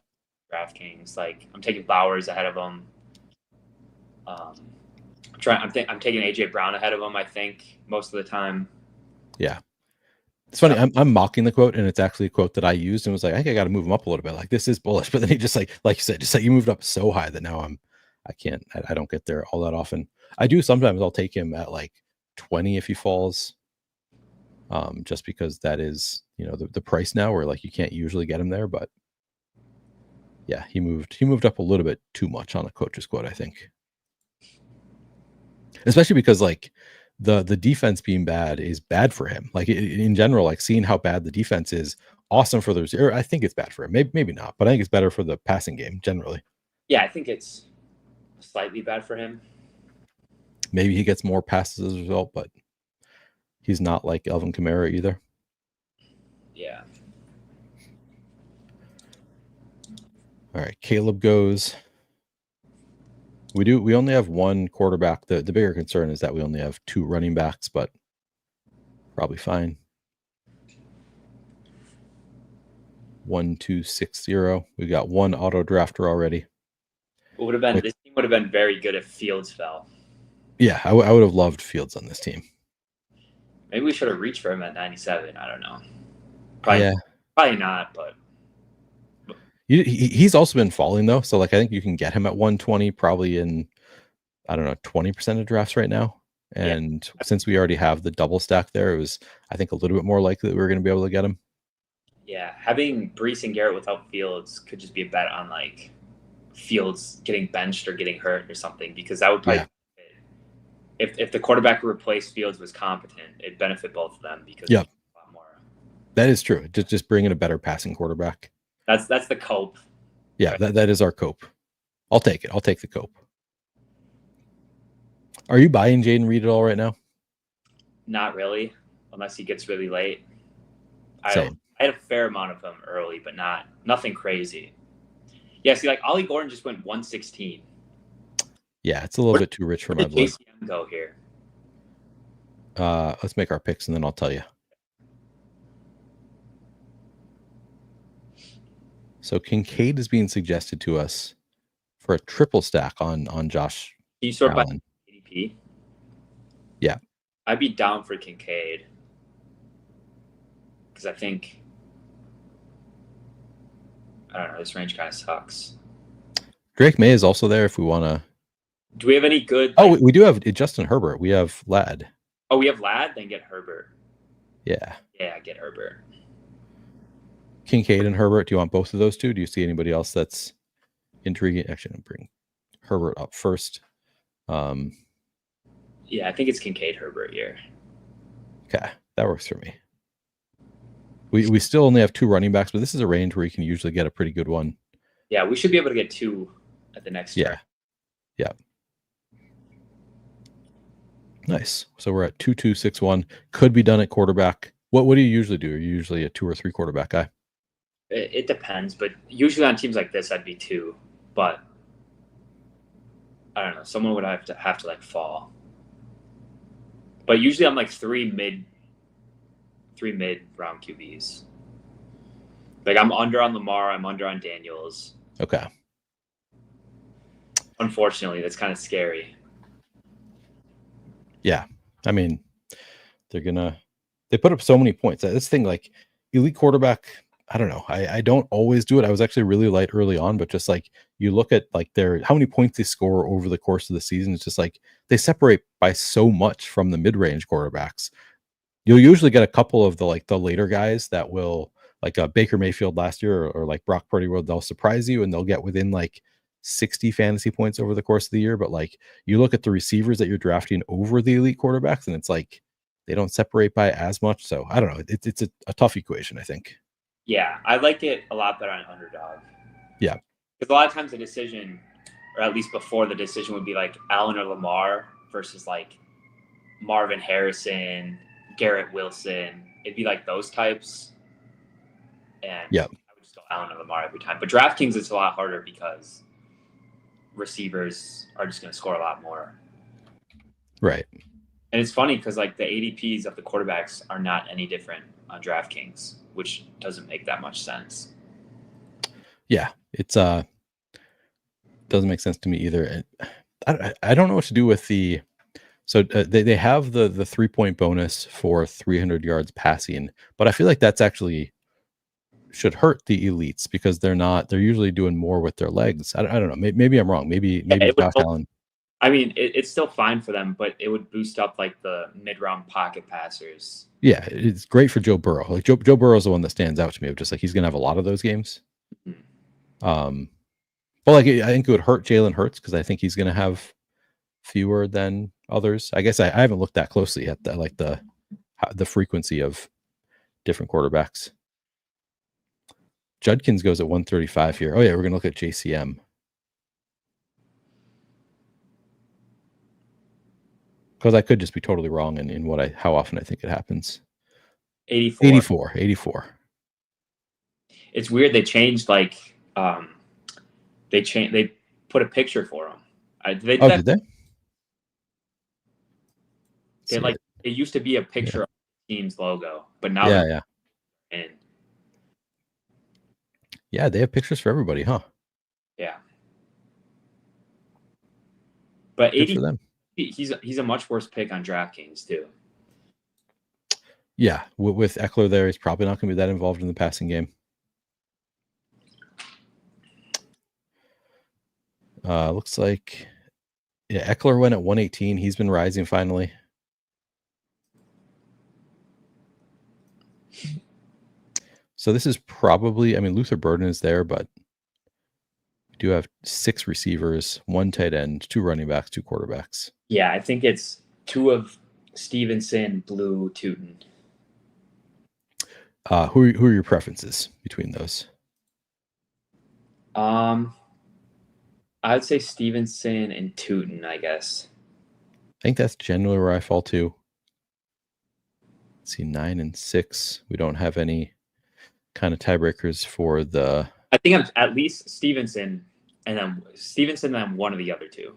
DraftKings. Like, I'm taking Bowers ahead of him. I'm taking AJ Brown ahead of him, I think, most of the time. Yeah. It's funny. I'm mocking the quote, and it's actually a quote that I used and was like, I think I got to move him up a little bit. Like, this is bullish. But then he just like you said, just like you moved up so high that now I don't get there all that often. I do sometimes. I'll take him at like 20 if he falls, just because that is, the price now where like you can't usually get him there. But yeah, he moved up a little bit too much on a coach's quote, I think. Especially because like the defense being bad is bad for him. Like in general, like seeing how bad the defense is awesome for the receiver. I think it's bad for him. Maybe not, but I think it's better for the passing game generally. Yeah, I think it's slightly bad for him. Maybe he gets more passes as a result, but he's not like Alvin Kamara either. Yeah. All right, Caleb goes. We only have one quarterback. The bigger concern is that we only have 2 running backs, but probably fine. 1-2-6-0. We got one auto drafter already. This team would have been very good if Fields fell. Yeah, I would have loved Fields on this team. Maybe we should have reached for him at 97. I don't know. Probably not, but he's also been falling though. So like I think you can get him at 120 probably in, I don't know, 20% of drafts right now. And since we already have the double stack there, it was, I think, a little bit more likely that we were going to be able to get him. Yeah, having Breece and Garrett without Fields could just be a bet on like Fields getting benched or getting hurt or something, because that would probably if the quarterback who replaced Fields was competent, it'd benefit both of them because a lot more. That is true. Just bring in a better passing quarterback. That's the cope. Yeah, that is our cope. I'll take it. I'll take the cope. Are you buying Jaden Reed at all right now? Not really, unless he gets really late. Same. I had a fair amount of him early, but nothing crazy. Yeah, see, like Ollie Gordon just went 116. Yeah, it's a little bit too rich for my blood. Where did JCM go here? Let's make our picks and then I'll tell you. So Kincaid is being suggested to us for a triple stack on Josh. Can you sort by ADP? Yeah. I'd be down for Kincaid. Because I think, I don't know, this range kind of sucks. Drake May is also there if we want to. Do we have any good? Oh, we do have Justin Herbert. We have Ladd. Oh, we have Ladd? Then get Herbert. Yeah. Yeah, get Herbert. Kincaid and Herbert. Do you want both of those two? Do you see anybody else that's intriguing? Actually, I'll bring Herbert up first. Yeah, I think it's Kincaid Herbert here. Okay, that works for me. We still only have 2 running backs, but this is a range where you can usually get a pretty good one. Yeah, we should be able to get 2 at the next turn. Yeah. Nice. So we're at 2-2-6-1. Could be done at quarterback. What do you usually do? Are you usually a 2 or 3 quarterback guy? It depends, but usually on teams like this, I'd be 2. But I don't know. Someone would have to like fall. But usually I'm like 3 mid round QBs. Like I'm under on Lamar, I'm under on Daniels. Okay. Unfortunately, that's kind of scary. Yeah. I mean, they put up so many points. This thing, like elite quarterback, I don't know. I don't always do it. I was actually really light early on, but just like you look at like how many points they score over the course of the season, it's just like they separate by so much from the mid-range quarterbacks. You'll usually get a couple of the later guys that will, like Baker Mayfield last year or like Brock Purdy, where they'll surprise you and they'll get within like 60 fantasy points over the course of the year. But like you look at the receivers that you're drafting over the elite quarterbacks, and it's like they don't separate by as much. So I don't know. It's a tough equation, I think. Yeah, I like it a lot better on underdog. Yeah. Because a lot of times the decision, or at least before the decision, would be like Allen or Lamar versus like Marvin Harrison, Garrett Wilson. It'd be like those types. And yeah, I would just go Allen or Lamar every time. But DraftKings, it's a lot harder because receivers are just going to score a lot more. Right. And it's funny because like the ADPs of the quarterbacks are not any different on DraftKings, which doesn't make that much sense. Yeah, it's doesn't make sense to me either. I don't know what to do with the. So they have the 3-point bonus for 300 yards passing, but I feel like that's actually should hurt the elites because they're usually doing more with their legs. I don't know. Maybe I'm wrong. Maybe Josh Allen. I mean, it's still fine for them, but it would boost up like the mid-round pocket passers. Yeah, it's great for Joe Burrow. Like Joe Burrow is the one that stands out to me of just like he's gonna have a lot of those games. Mm-hmm. But like I think it would hurt Jalen Hurts because I think he's gonna have fewer than others. I guess I haven't looked that closely at the frequency of different quarterbacks. Judkins goes at 135 here. Oh yeah, we're gonna look at JCM. Because I could just be totally wrong in how often I think it happens. 84. It's weird. They changed like they put a picture for him. Did they? They like it used to be a picture of the team's logo, but now yeah, they have pictures for everybody, huh? Yeah. But 80 for them. He's a much worse pick on DraftKings too. Yeah, with Eckler there, he's probably not going to be that involved in the passing game. Looks like Eckler went at 118. He's been rising finally. So this is probably, I mean, Luther Burden is there, but we do have 6 receivers, 1 tight end, 2 running backs, 2 quarterbacks. Yeah, I think it's 2 of Stevenson, Blue, Tootin. Who are your preferences between those? I'd say Stevenson and Tootin, I guess. I think that's generally where I fall too. Let's see, 9 and 6. We don't have any kind of tiebreakers for the. I think I'm at least Stevenson and then one of the other 2.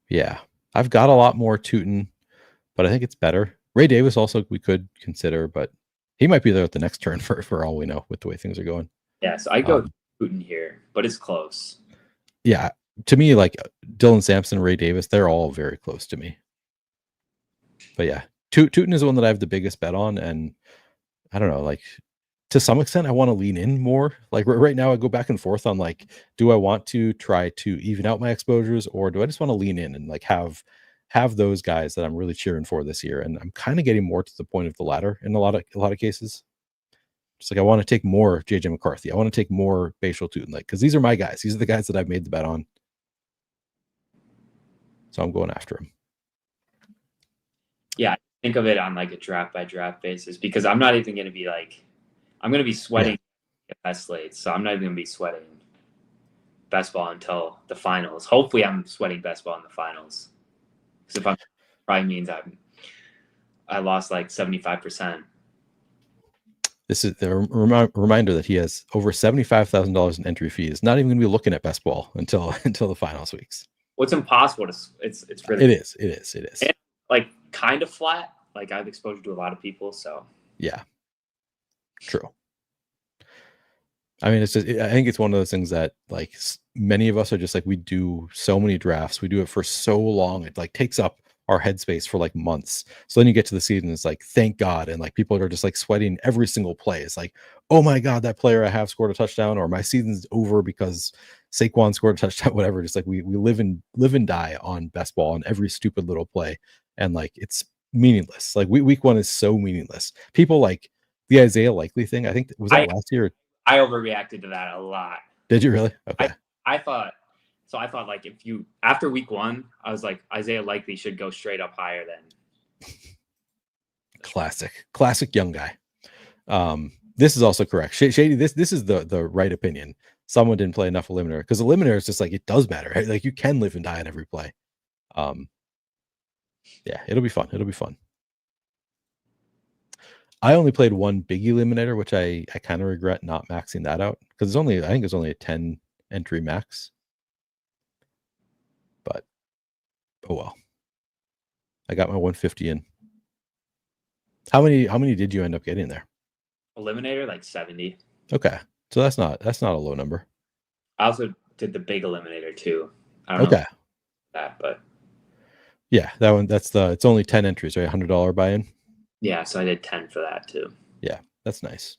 Yeah, I've got a lot more Tootin, but I think it's better. Ray Davis also we could consider, but he might be there at the next turn for all we know with the way things are going. Yeah, so I go Tootin here, but it's close. Yeah, to me, like Dylan Sampson, Ray Davis, they're all very close to me. But yeah, Tootin is the one that I have the biggest bet on, and I don't know, like to some extent, I want to lean in more. Like right now, I go back and forth on like, do I want to try to even out my exposures, or do I just want to lean in and like have those guys that I'm really cheering for this year? And I'm kind of getting more to the point of the latter in a lot of cases. Just like I want to take more JJ McCarthy. I want to take more Bpcologna, like because these are my guys. These are the guys that I've made the bet on. So I'm going after him. Yeah, think of it on like a draft by draft basis because I'm not even going to be like, I'm going to be sweating best slates, so I'm not even going to be sweating best ball until the finals. Hopefully, I'm sweating best ball in the finals because if I'm, probably means I lost like 75%. This is the reminder that he has over $75,000 in entry fees. Not even going to be looking at best ball until the finals weeks. What's impossible to it's really it is and like kind of flat. Like I have exposure to a lot of people, so yeah, true. I mean, it's just I think it's one of those things that like many of us are just like we do so many drafts, we do it for so long, it like takes up our headspace for like months. So then you get to the season, it's like thank God, and like people are just like sweating every single play. It's like, oh my God, that player I have scored a touchdown, or my season's over because Saquon scored a touchdown, whatever. Just like we live and die on best ball on every stupid little play, and like it's meaningless. Like week one is so meaningless. People like the Isaiah Likely thing. I think was that last year. I overreacted to that a lot. Did you really? Okay. I thought like if you after week one, I was like Isaiah Likely should go straight up higher than classic young guy. This is also correct. Shady, this is the right opinion. Someone didn't play enough eliminator because eliminator is just like it does matter, right? Like you can live and die on every play. Yeah, it'll be fun. I only played one big eliminator, which I kind of regret not maxing that out because I think it's only a 10 entry max. But oh well. I got my 150 in. How many did you end up getting there? Eliminator like 70. Okay. So that's not a low number. I also did the big eliminator too. I don't know that, but yeah, that one it's only 10 entries, right? $100 buy-in. Yeah, so I did 10 for that too. Yeah, that's nice.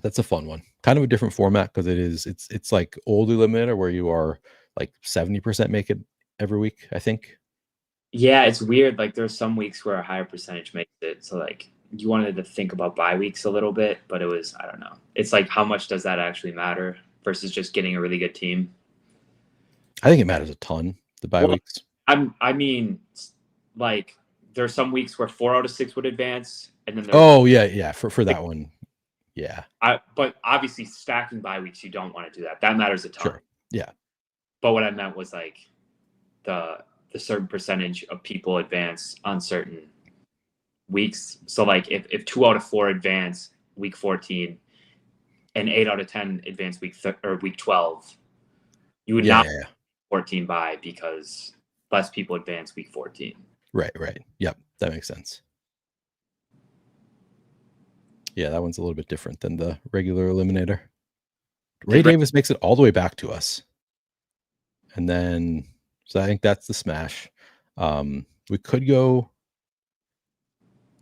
That's a fun one. Kind of a different format because it's like old eliminator where you are like 70% make it every week, I think. Yeah, it's weird. Like there's some weeks where a higher percentage makes it. So like you wanted to think about bye weeks a little bit, but it was, I don't know. It's like how much does that actually matter versus just getting a really good team? I think it matters a ton, the bye weeks. I mean, like there's some weeks where 4 out of 6 would advance, and then yeah, for that one, yeah. But obviously stacking bye weeks, you don't want to do that. That matters a ton. Sure. Yeah. But what I meant was like the certain percentage of people advance on certain weeks. So like if 2 out of 4 advance week 14, and 8 out of 10 advance week 12, you would not 14 bye because less people advance week 14. Right. Yep, that makes sense. Yeah, that one's a little bit different than the regular eliminator. Ray Davis makes it all the way back to us. And then, so I think that's the smash. We could go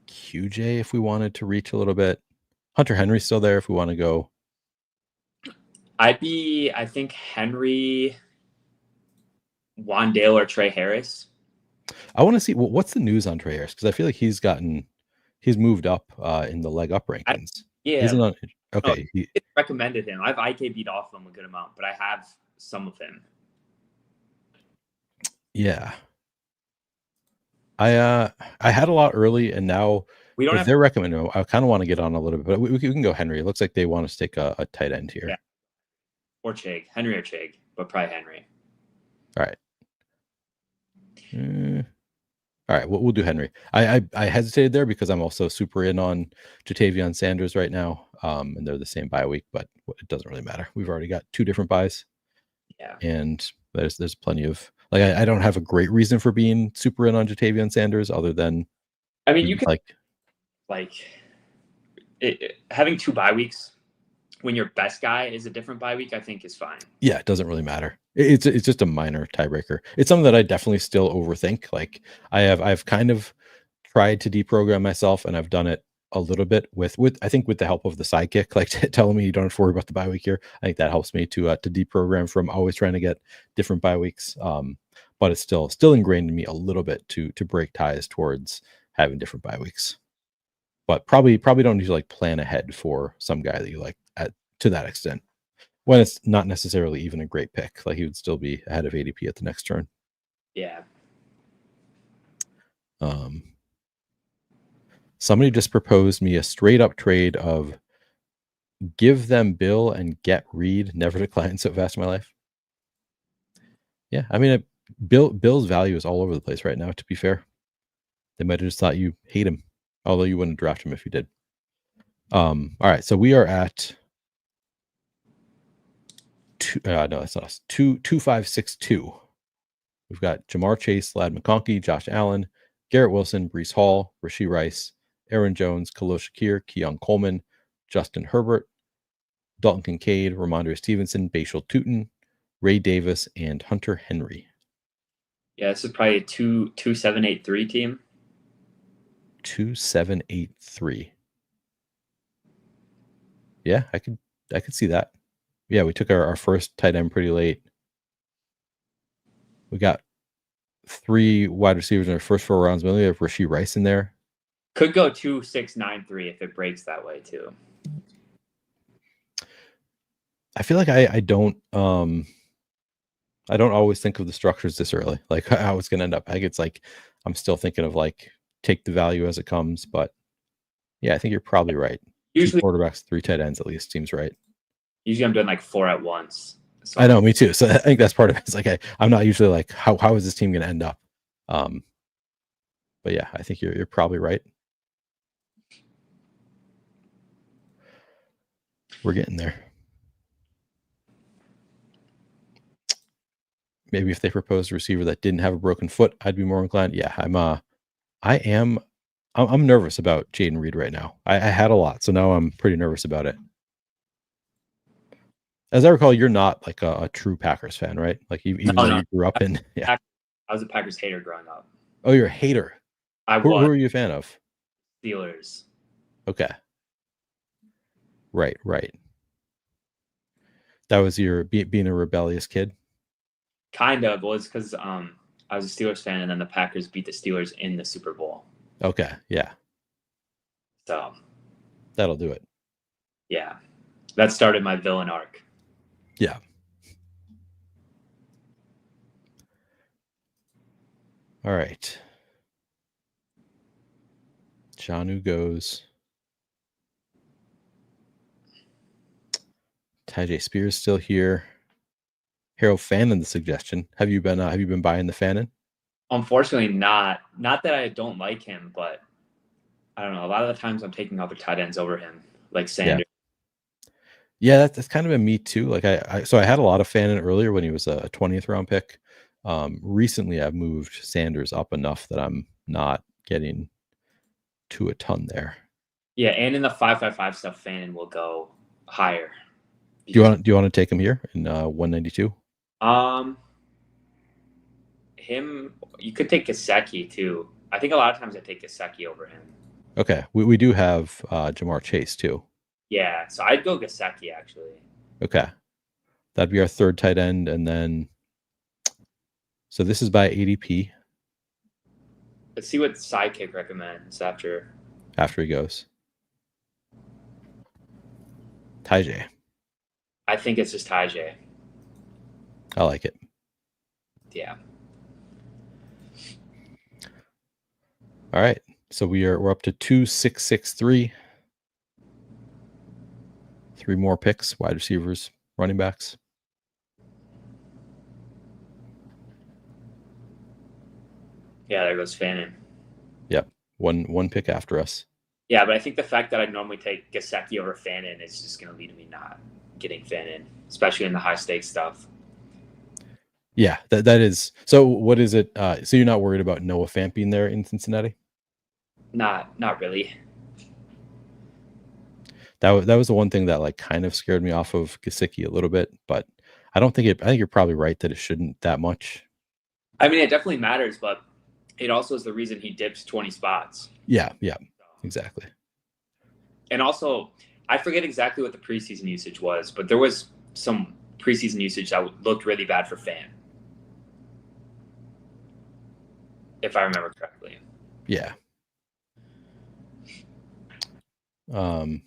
QJ if we wanted to reach a little bit. Hunter Henry's still there if we want to go. I think Henry, Wandale, or Trey Harris. I want to see what's the news on Trey Harris because I feel like he's moved up in the leg up rankings. Okay. He recommended him. I've IKB'd off him a good amount, but I have some of him. Yeah. I had a lot early, and now if they're recommending, I kind of want to get on a little bit, but we can go Henry. It looks like they want us to take a tight end here. Yeah. Or Chig. Henry or Chig, but probably Henry. All right. All right, we'll do Henry. I hesitated there because I'm also super in on Jatavion Sanders right now, and they're the same bye week, but it doesn't really matter. We've already got 2 different buys. Yeah, and there's plenty of like I don't have a great reason for being super in on Jatavion Sanders other than I mean you can having 2 bye weeks when your best guy is a different bye week, I think is fine. Yeah, it doesn't really matter. It's just a minor tiebreaker. It's something that I definitely still overthink. Like I've kind of tried to deprogram myself, and I've done it a little bit with I think with the help of the sidekick, like telling me you don't have to worry about the bye week here. I think that helps me to deprogram from always trying to get different bye weeks. But it's still ingrained in me a little bit to break ties towards having different bye weeks. But probably don't need to like plan ahead for some guy that you like to that extent. When it's not necessarily even a great pick, like he would still be ahead of ADP at the next turn. Yeah. Somebody just proposed me a straight up trade of give them Bill and get Reed. Never declined so fast in my life. Yeah, I mean, Bill's value is all over the place right now. To be fair, they might have just thought you hate him, although you wouldn't draft him if you did. All right, so we are at no, that's not us. 2-5-6-2. We've got Jamar Chase, Lad McConkey, Josh Allen, Garrett Wilson, Breece Hall, Rashee Rice, Aaron Jones, Khalil Shakir, Keon Coleman, Justin Herbert, Dalton Kincaid, Ramondre Stevenson, Bashal Tutin, Ray Davis, and Hunter Henry. Yeah, this is probably a 2-7-8-3 team. 2-7-8-3. Yeah, I could see that. Yeah, we took our first tight end pretty late. We got 3 wide receivers in our first 4 rounds. We only have Rashee Rice in there. Could go 2-6-9-3 if it breaks that way too. I feel like I don't always think of the structures this early, like how it's gonna end up. I think it's like I'm still thinking of like take the value as it comes, but yeah, I think you're probably right. Usually 2 quarterbacks, 3 tight ends at least seems right. Usually I'm doing like 4 at once. So I know, me too. So I think that's part of it. It's like I'm not usually like how is this team gonna end up? But yeah, I think you're probably right. We're getting there. Maybe if they proposed a receiver that didn't have a broken foot, I'd be more inclined. Yeah, I'm nervous about Jaden Reed right now. I had a lot, so now I'm pretty nervous about it. As I recall, you're not like a true Packers fan, right? Like even though you grew up in, yeah. I was a Packers hater growing up. Oh, you're a hater. Who are you a fan of? Steelers. Okay. Right. That was your being a rebellious kid. Kind of. Well, it's because I was a Steelers fan, and then the Packers beat the Steelers in the Super Bowl. Okay, yeah. So that'll do it. Yeah, that started my villain arc. Yeah. All right. Jonnu goes. Tyjae Spears still here. Harold Fannin, the suggestion. Have you been buying the Fannin? Unfortunately, not. Not that I don't like him, but I don't know. A lot of the times I'm taking other tight ends over him, like Sanders. Yeah, that's kind of been me too. Like I had a lot of Fannin earlier when he was a 20th round pick. Recently I've moved Sanders up enough that I'm not getting to a ton there. Yeah, and in the 5-5-5 stuff, Fannin will go higher. Do you want to take him here in 192? Him, you could take Gesicki too. I think a lot of times I take Gesicki over him. Okay, we do have Jamar Chase too. Yeah, so I'd go Gesicki actually. Okay, that'd be our third tight end, and then so this is by ADP. Let's see what Sidekick recommends after he goes. Tyjae. I think it's just Tyjae. I like it. Yeah. All right. So we're up to 2-6-6-3. 3 more picks, wide receivers, running backs. Yeah, there goes Fannin. Yep. One pick after us. Yeah, but I think the fact that I normally take Gesicki over Fannin is just going to lead to me not getting Fannin, especially in the high stakes stuff. Yeah, that is. So what is it? So you're not worried about Noah Fant being there in Cincinnati? Not really. That was the one thing that like kind of scared me off of Gesicki a little bit, but I think you're probably right that it shouldn't that much. I mean, it definitely matters, but it also is the reason he dips 20 spots. Yeah, exactly. And also, I forget exactly what the preseason usage was, but there was some preseason usage that looked really bad for Fant, if I remember correctly. Yeah. Um,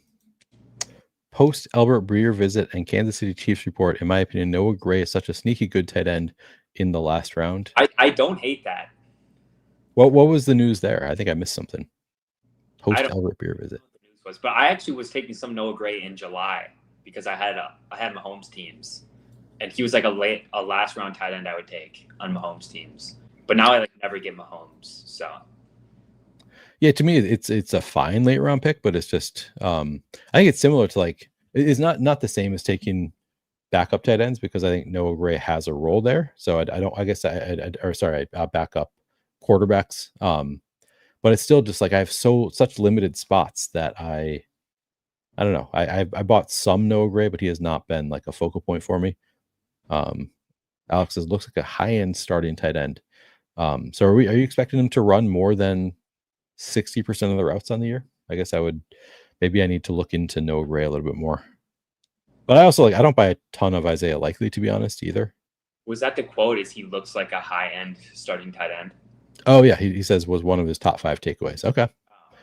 Post Albert Breer visit and Kansas City Chiefs report, in my opinion, Noah Gray is such a sneaky good tight end in the last round. I don't hate that. What was the news there? I think I missed something. I Post don't Albert Breer know visit. what the news was, but I actually was taking some Noah Gray in July because I had Mahomes teams, and he was like a last round tight end I would take on Mahomes teams. But now I like never get Mahomes, so Yeah, to me, it's a fine late round pick, but it's just I think it's similar to like it's not the same as taking backup tight ends because I think Noah Gray has a role there. So I don't. I guess or sorry, backup quarterbacks. But it's still just like I have such limited spots that I don't know. I bought some Noah Gray, but he has not been like a focal point for me. Um, Alex says looks like a high end starting tight end. So are you expecting him to run more than 60% of the routes on the year? I guess maybe I need to look into Noah Gray a little bit more. But I also I don't buy a ton of Isaiah Likely, to be honest, either. was that the quote? Is he looks like a high end starting tight end? Oh yeah, he says was one of his top 5 takeaways. Okay.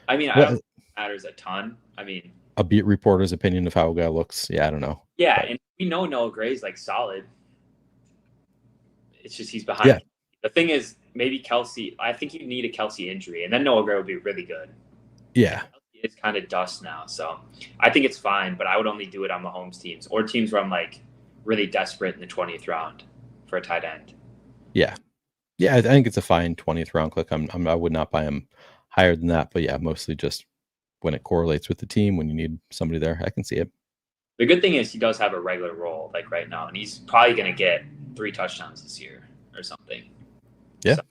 I mean, I don't Well, think it matters a ton. I mean, a beat reporter's opinion of how a guy looks. Yeah, I don't know. yeah, But and we know Noah Gray's like solid. It's just he's yeah, behind. The thing is, maybe Kelsey. I think you need a Kelsey injury, and then Noah Gray would be really good. yeah. Kelsey is kind of dust now, so I think it's fine. But I would only do it on Mahomes teams or teams where I'm like really desperate in the 20th round for a tight end. Yeah. Yeah, I think it's a fine 20th round click. I would not buy him higher than that, but yeah, mostly just when it correlates with the team when you need somebody there. I can see it. The good thing is he does have a regular role like right now, and he's probably going to get 3 touchdowns this year or something. Yeah. So,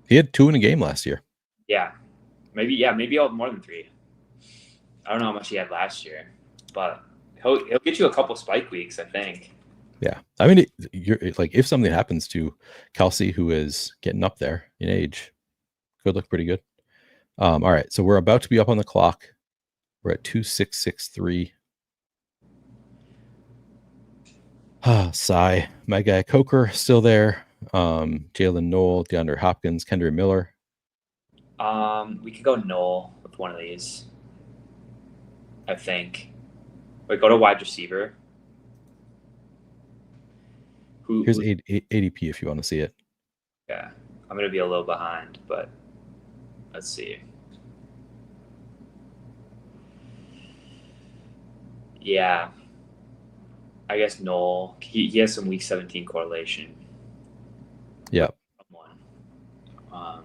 He had 2 in a game last year. yeah, maybe more than 3. I don't know how much he had last year, but he'll get you a couple spike weeks, I think. Yeah. I mean, you're like if something happens to Kelsey, who is getting up there in age, could look pretty good. All right. So we're about to be up on the clock. We're at 2663. Sigh. My guy Coker still there. Jalen Knoll, DeAndre Hopkins, Kendra Miller. We could go Knoll with one of these. I think. Wait, go to wide receiver. Here's ADP if you want to see it. Yeah, I'm gonna be a little behind, but let's see. Yeah, I guess Knoll. He has some week 17 correlation. Yeah. Um,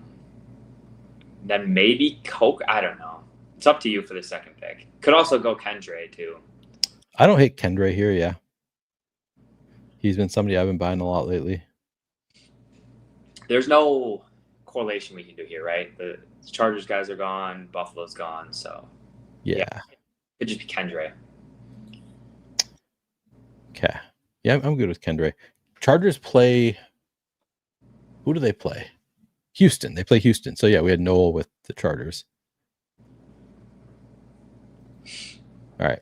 then maybe Coke. I don't know. It's up to you for the second pick. Could also go Kendre too. I don't hate Kendre here. Yeah. He's been somebody I've been buying a lot lately. There's no correlation we can do here, right? The Chargers guys are gone. Buffalo's gone. So Yeah. could just be Kendre. Okay. Yeah, I'm good with Kendre. Chargers play. Who do they play? Houston. They play Houston. So yeah, we had Noel with the Chargers. All right.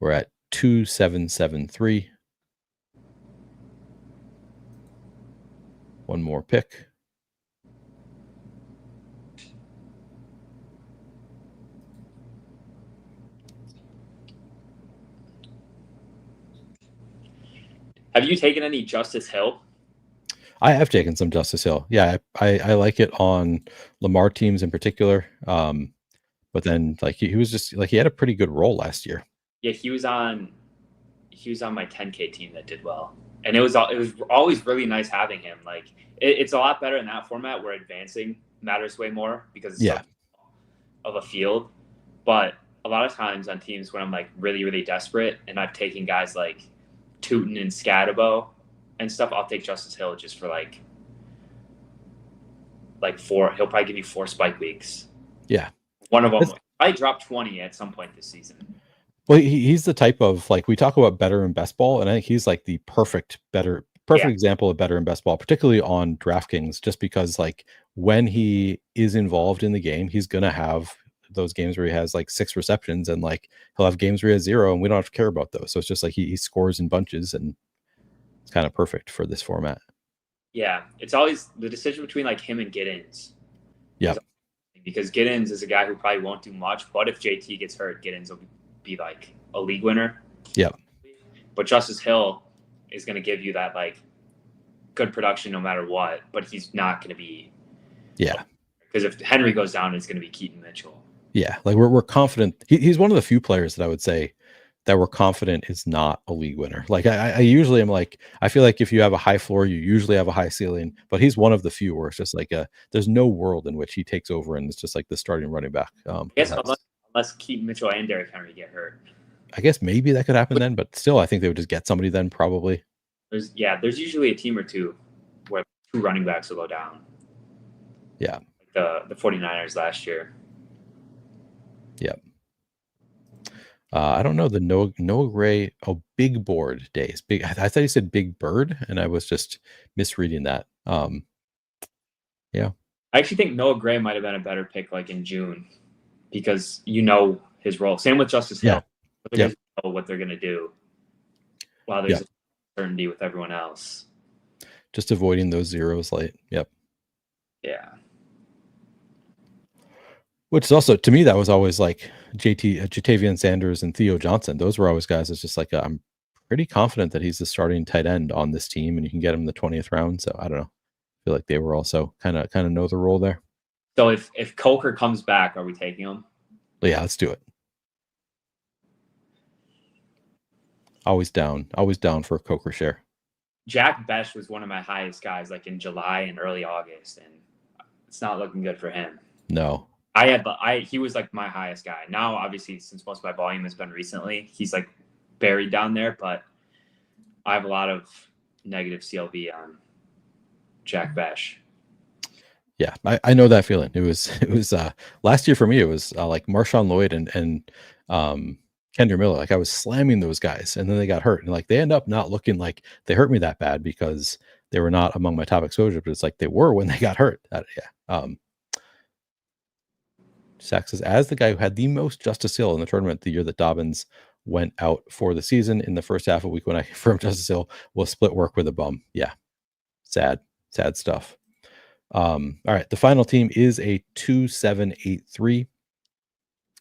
We're at 2773. One more pick. Have you taken any Justice Hill? I have taken some Justice Hill. Yeah, I like it on Lamar teams in particular. But then like he was just like he had a pretty good role last year. Yeah, he was on my 10K team that did well, and it was always really nice having him. Like it's a lot better in that format where advancing matters way more because it's so of a field. But a lot of times on teams when I'm like really really desperate and I've taken guys like Tootin and Scatabo and stuff, I'll take Justice Hill just for like 4. He'll probably give you 4 spike weeks. Yeah, one of them I dropped 20 at some point this season. Well, he's the type of like we talk about better and best ball, and I think he's like the perfect example of better and best ball, particularly on DraftKings, just because like when he is involved in the game, he's gonna have those games where he has like 6 receptions, and like he'll have games where he has 0, and we don't have to care about those. So it's just like he scores in bunches, and it's kind of perfect for this format. Yeah, it's always the decision between like him and Giddens. Yeah, because Giddens is a guy who probably won't do much, but if JT gets hurt, Giddens will be like a league winner. Yep. But Justice Hill is going to give you that like good production no matter what, but he's not going to be. Yeah. Because if Henry goes down, it's going to be Keaton Mitchell. Yeah. Like we're confident. He's one of the few players that I would say that we're confident is not a league winner. Like I usually am like, I feel like if you have a high floor, you usually have a high ceiling, but he's one of the few where it's just like there's no world in which he takes over and it's just like the starting running back. Yes, unless Keaton Mitchell and Derrick Henry get hurt. I guess maybe that could happen then, but still, I think they would just get somebody then probably. There's usually a team or two where 2 running backs will go down. Yeah. Like the 49ers last year. Yeah. I don't know the Noah Gray. Oh, Big Board days. Big. I thought he said Big Bird, and I was just misreading that. Yeah. I actually think Noah Gray might have been a better pick, like in June, because you know his role. Same with Justice Hill. Yeah. Know what they're gonna do. While there's uncertainty with everyone else. Just avoiding those zeros late. Yep. Yeah. Which is also, to me, that was always like Jatavian Sanders and Theo Johnson. Those were always guys. It's just like, I'm pretty confident that he's the starting tight end on this team and you can get him in the 20th round. So I don't know. I feel like they were also kind of know the role there. So if Coker comes back, are we taking him? Yeah, let's do it. Always down for a Coker share. Jack Besh was one of my highest guys, like in July and early August, and it's not looking good for him. No. He was like my highest guy. Now, obviously, since most of my volume has been recently, he's like buried down there, but I have a lot of negative CLV on Jack Besh. Yeah, I know that feeling. It was last year for me. It was like Marshawn Lloyd and Kendra Miller. Like I was slamming those guys, and then they got hurt, and like they end up not looking like they hurt me that bad because they were not among my top exposure, but it's like they were when they got hurt. Sax says, as the guy who had the most Justice Hill in the tournament the year that Dobbins went out for the season in the first half of week when I confirmed Justice Hill will split work with a bum. Yeah, sad stuff. All right, the final team is a 2-7-8-3.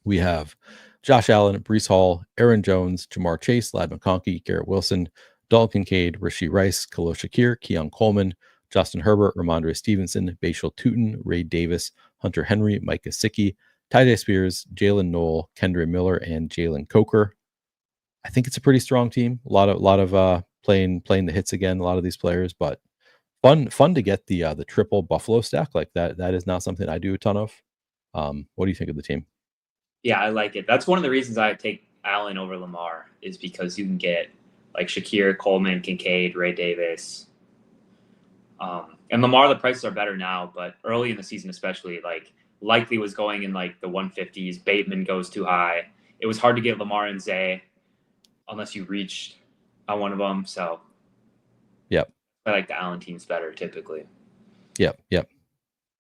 We have Josh Allen, Breece Hall, Aaron Jones, Jamar Chase, Ladd McConkey, Garrett Wilson, Dalton Kincaid, Rashee Rice, Khalil Shakir, Keon Coleman, Justin Herbert, Ramondre Stevenson, Bashal Tootin, Ray Davis, Hunter Henry, Mike Gesicki, Tyjae Spears, Jalen Knoll, Kendra Miller, and Jalen Coker. I think it's a pretty strong team. A lot of playing the hits again. A lot of these players, but fun to get the triple Buffalo stack like that. That is not something I do a ton of. What do you think of the team? Yeah, I like it. That's one of the reasons I take Allen over Lamar is because you can get like Shakir, Coleman, Kincaid, Ray Davis. And Lamar, the prices are better now, but early in the season, especially, like likely was going in like the 150s. Bateman goes too high. It was hard to get Lamar and Zay unless you reached on one of them. So, yep, I like the Allen teams better typically. Yep.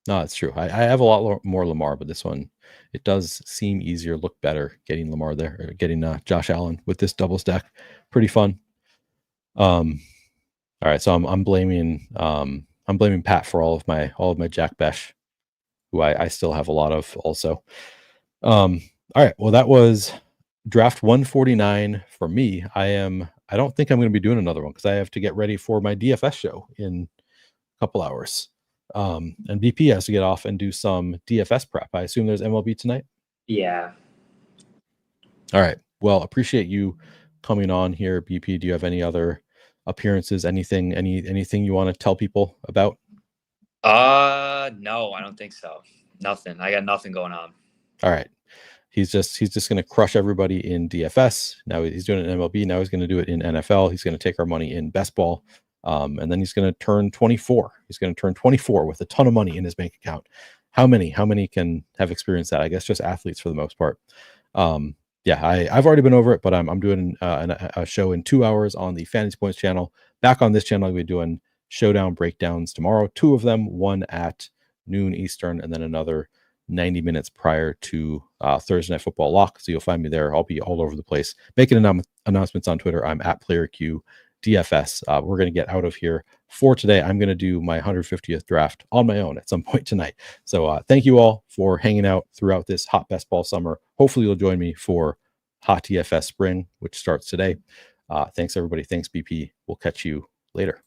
No, it's true. I have a lot more Lamar, but this one, it does seem easier, look better getting Lamar there, or getting Josh Allen with this double stack. Pretty fun. All right, so I'm blaming Pat for all of my Jack Besh, who I still have a lot of also. All right, well that was draft 149 for me. I don't think I'm going to be doing another one because I have to get ready for my DFS show in a couple hours. And BP has to get off and do some DFS prep. I assume there's MLB tonight. Yeah. All right. Well, appreciate you coming on here, BP. Do you have any other appearances? Anything you want to tell people about? No, I don't think so. Nothing. I got nothing going on. All right. He's just going to crush everybody in DFS. Now he's doing it in MLB. Now he's going to do it in NFL. He's going to take our money in best ball. And then he's going to turn 24. He's going to turn 24 with a ton of money in his bank account. How many can have experienced that? I guess just athletes for the most part. Yeah, I've already been over it, but I'm doing a show in 2 hours on the Fantasy Points channel. Back on this channel, I'll be doing showdown breakdowns tomorrow. 2 of them, one at noon Eastern, and then another 90 minutes prior to Thursday Night Football Lock. So you'll find me there. I'll be all over the place making announcements on Twitter. I'm at PlayerQ DFS. We're going to get out of here for today, I'm going to do my 150th draft on my own at some point tonight. So thank you all for hanging out throughout this hot best ball summer. Hopefully you'll join me for hot TFS spring, which starts today. Thanks everybody. Thanks BP. We'll catch you later.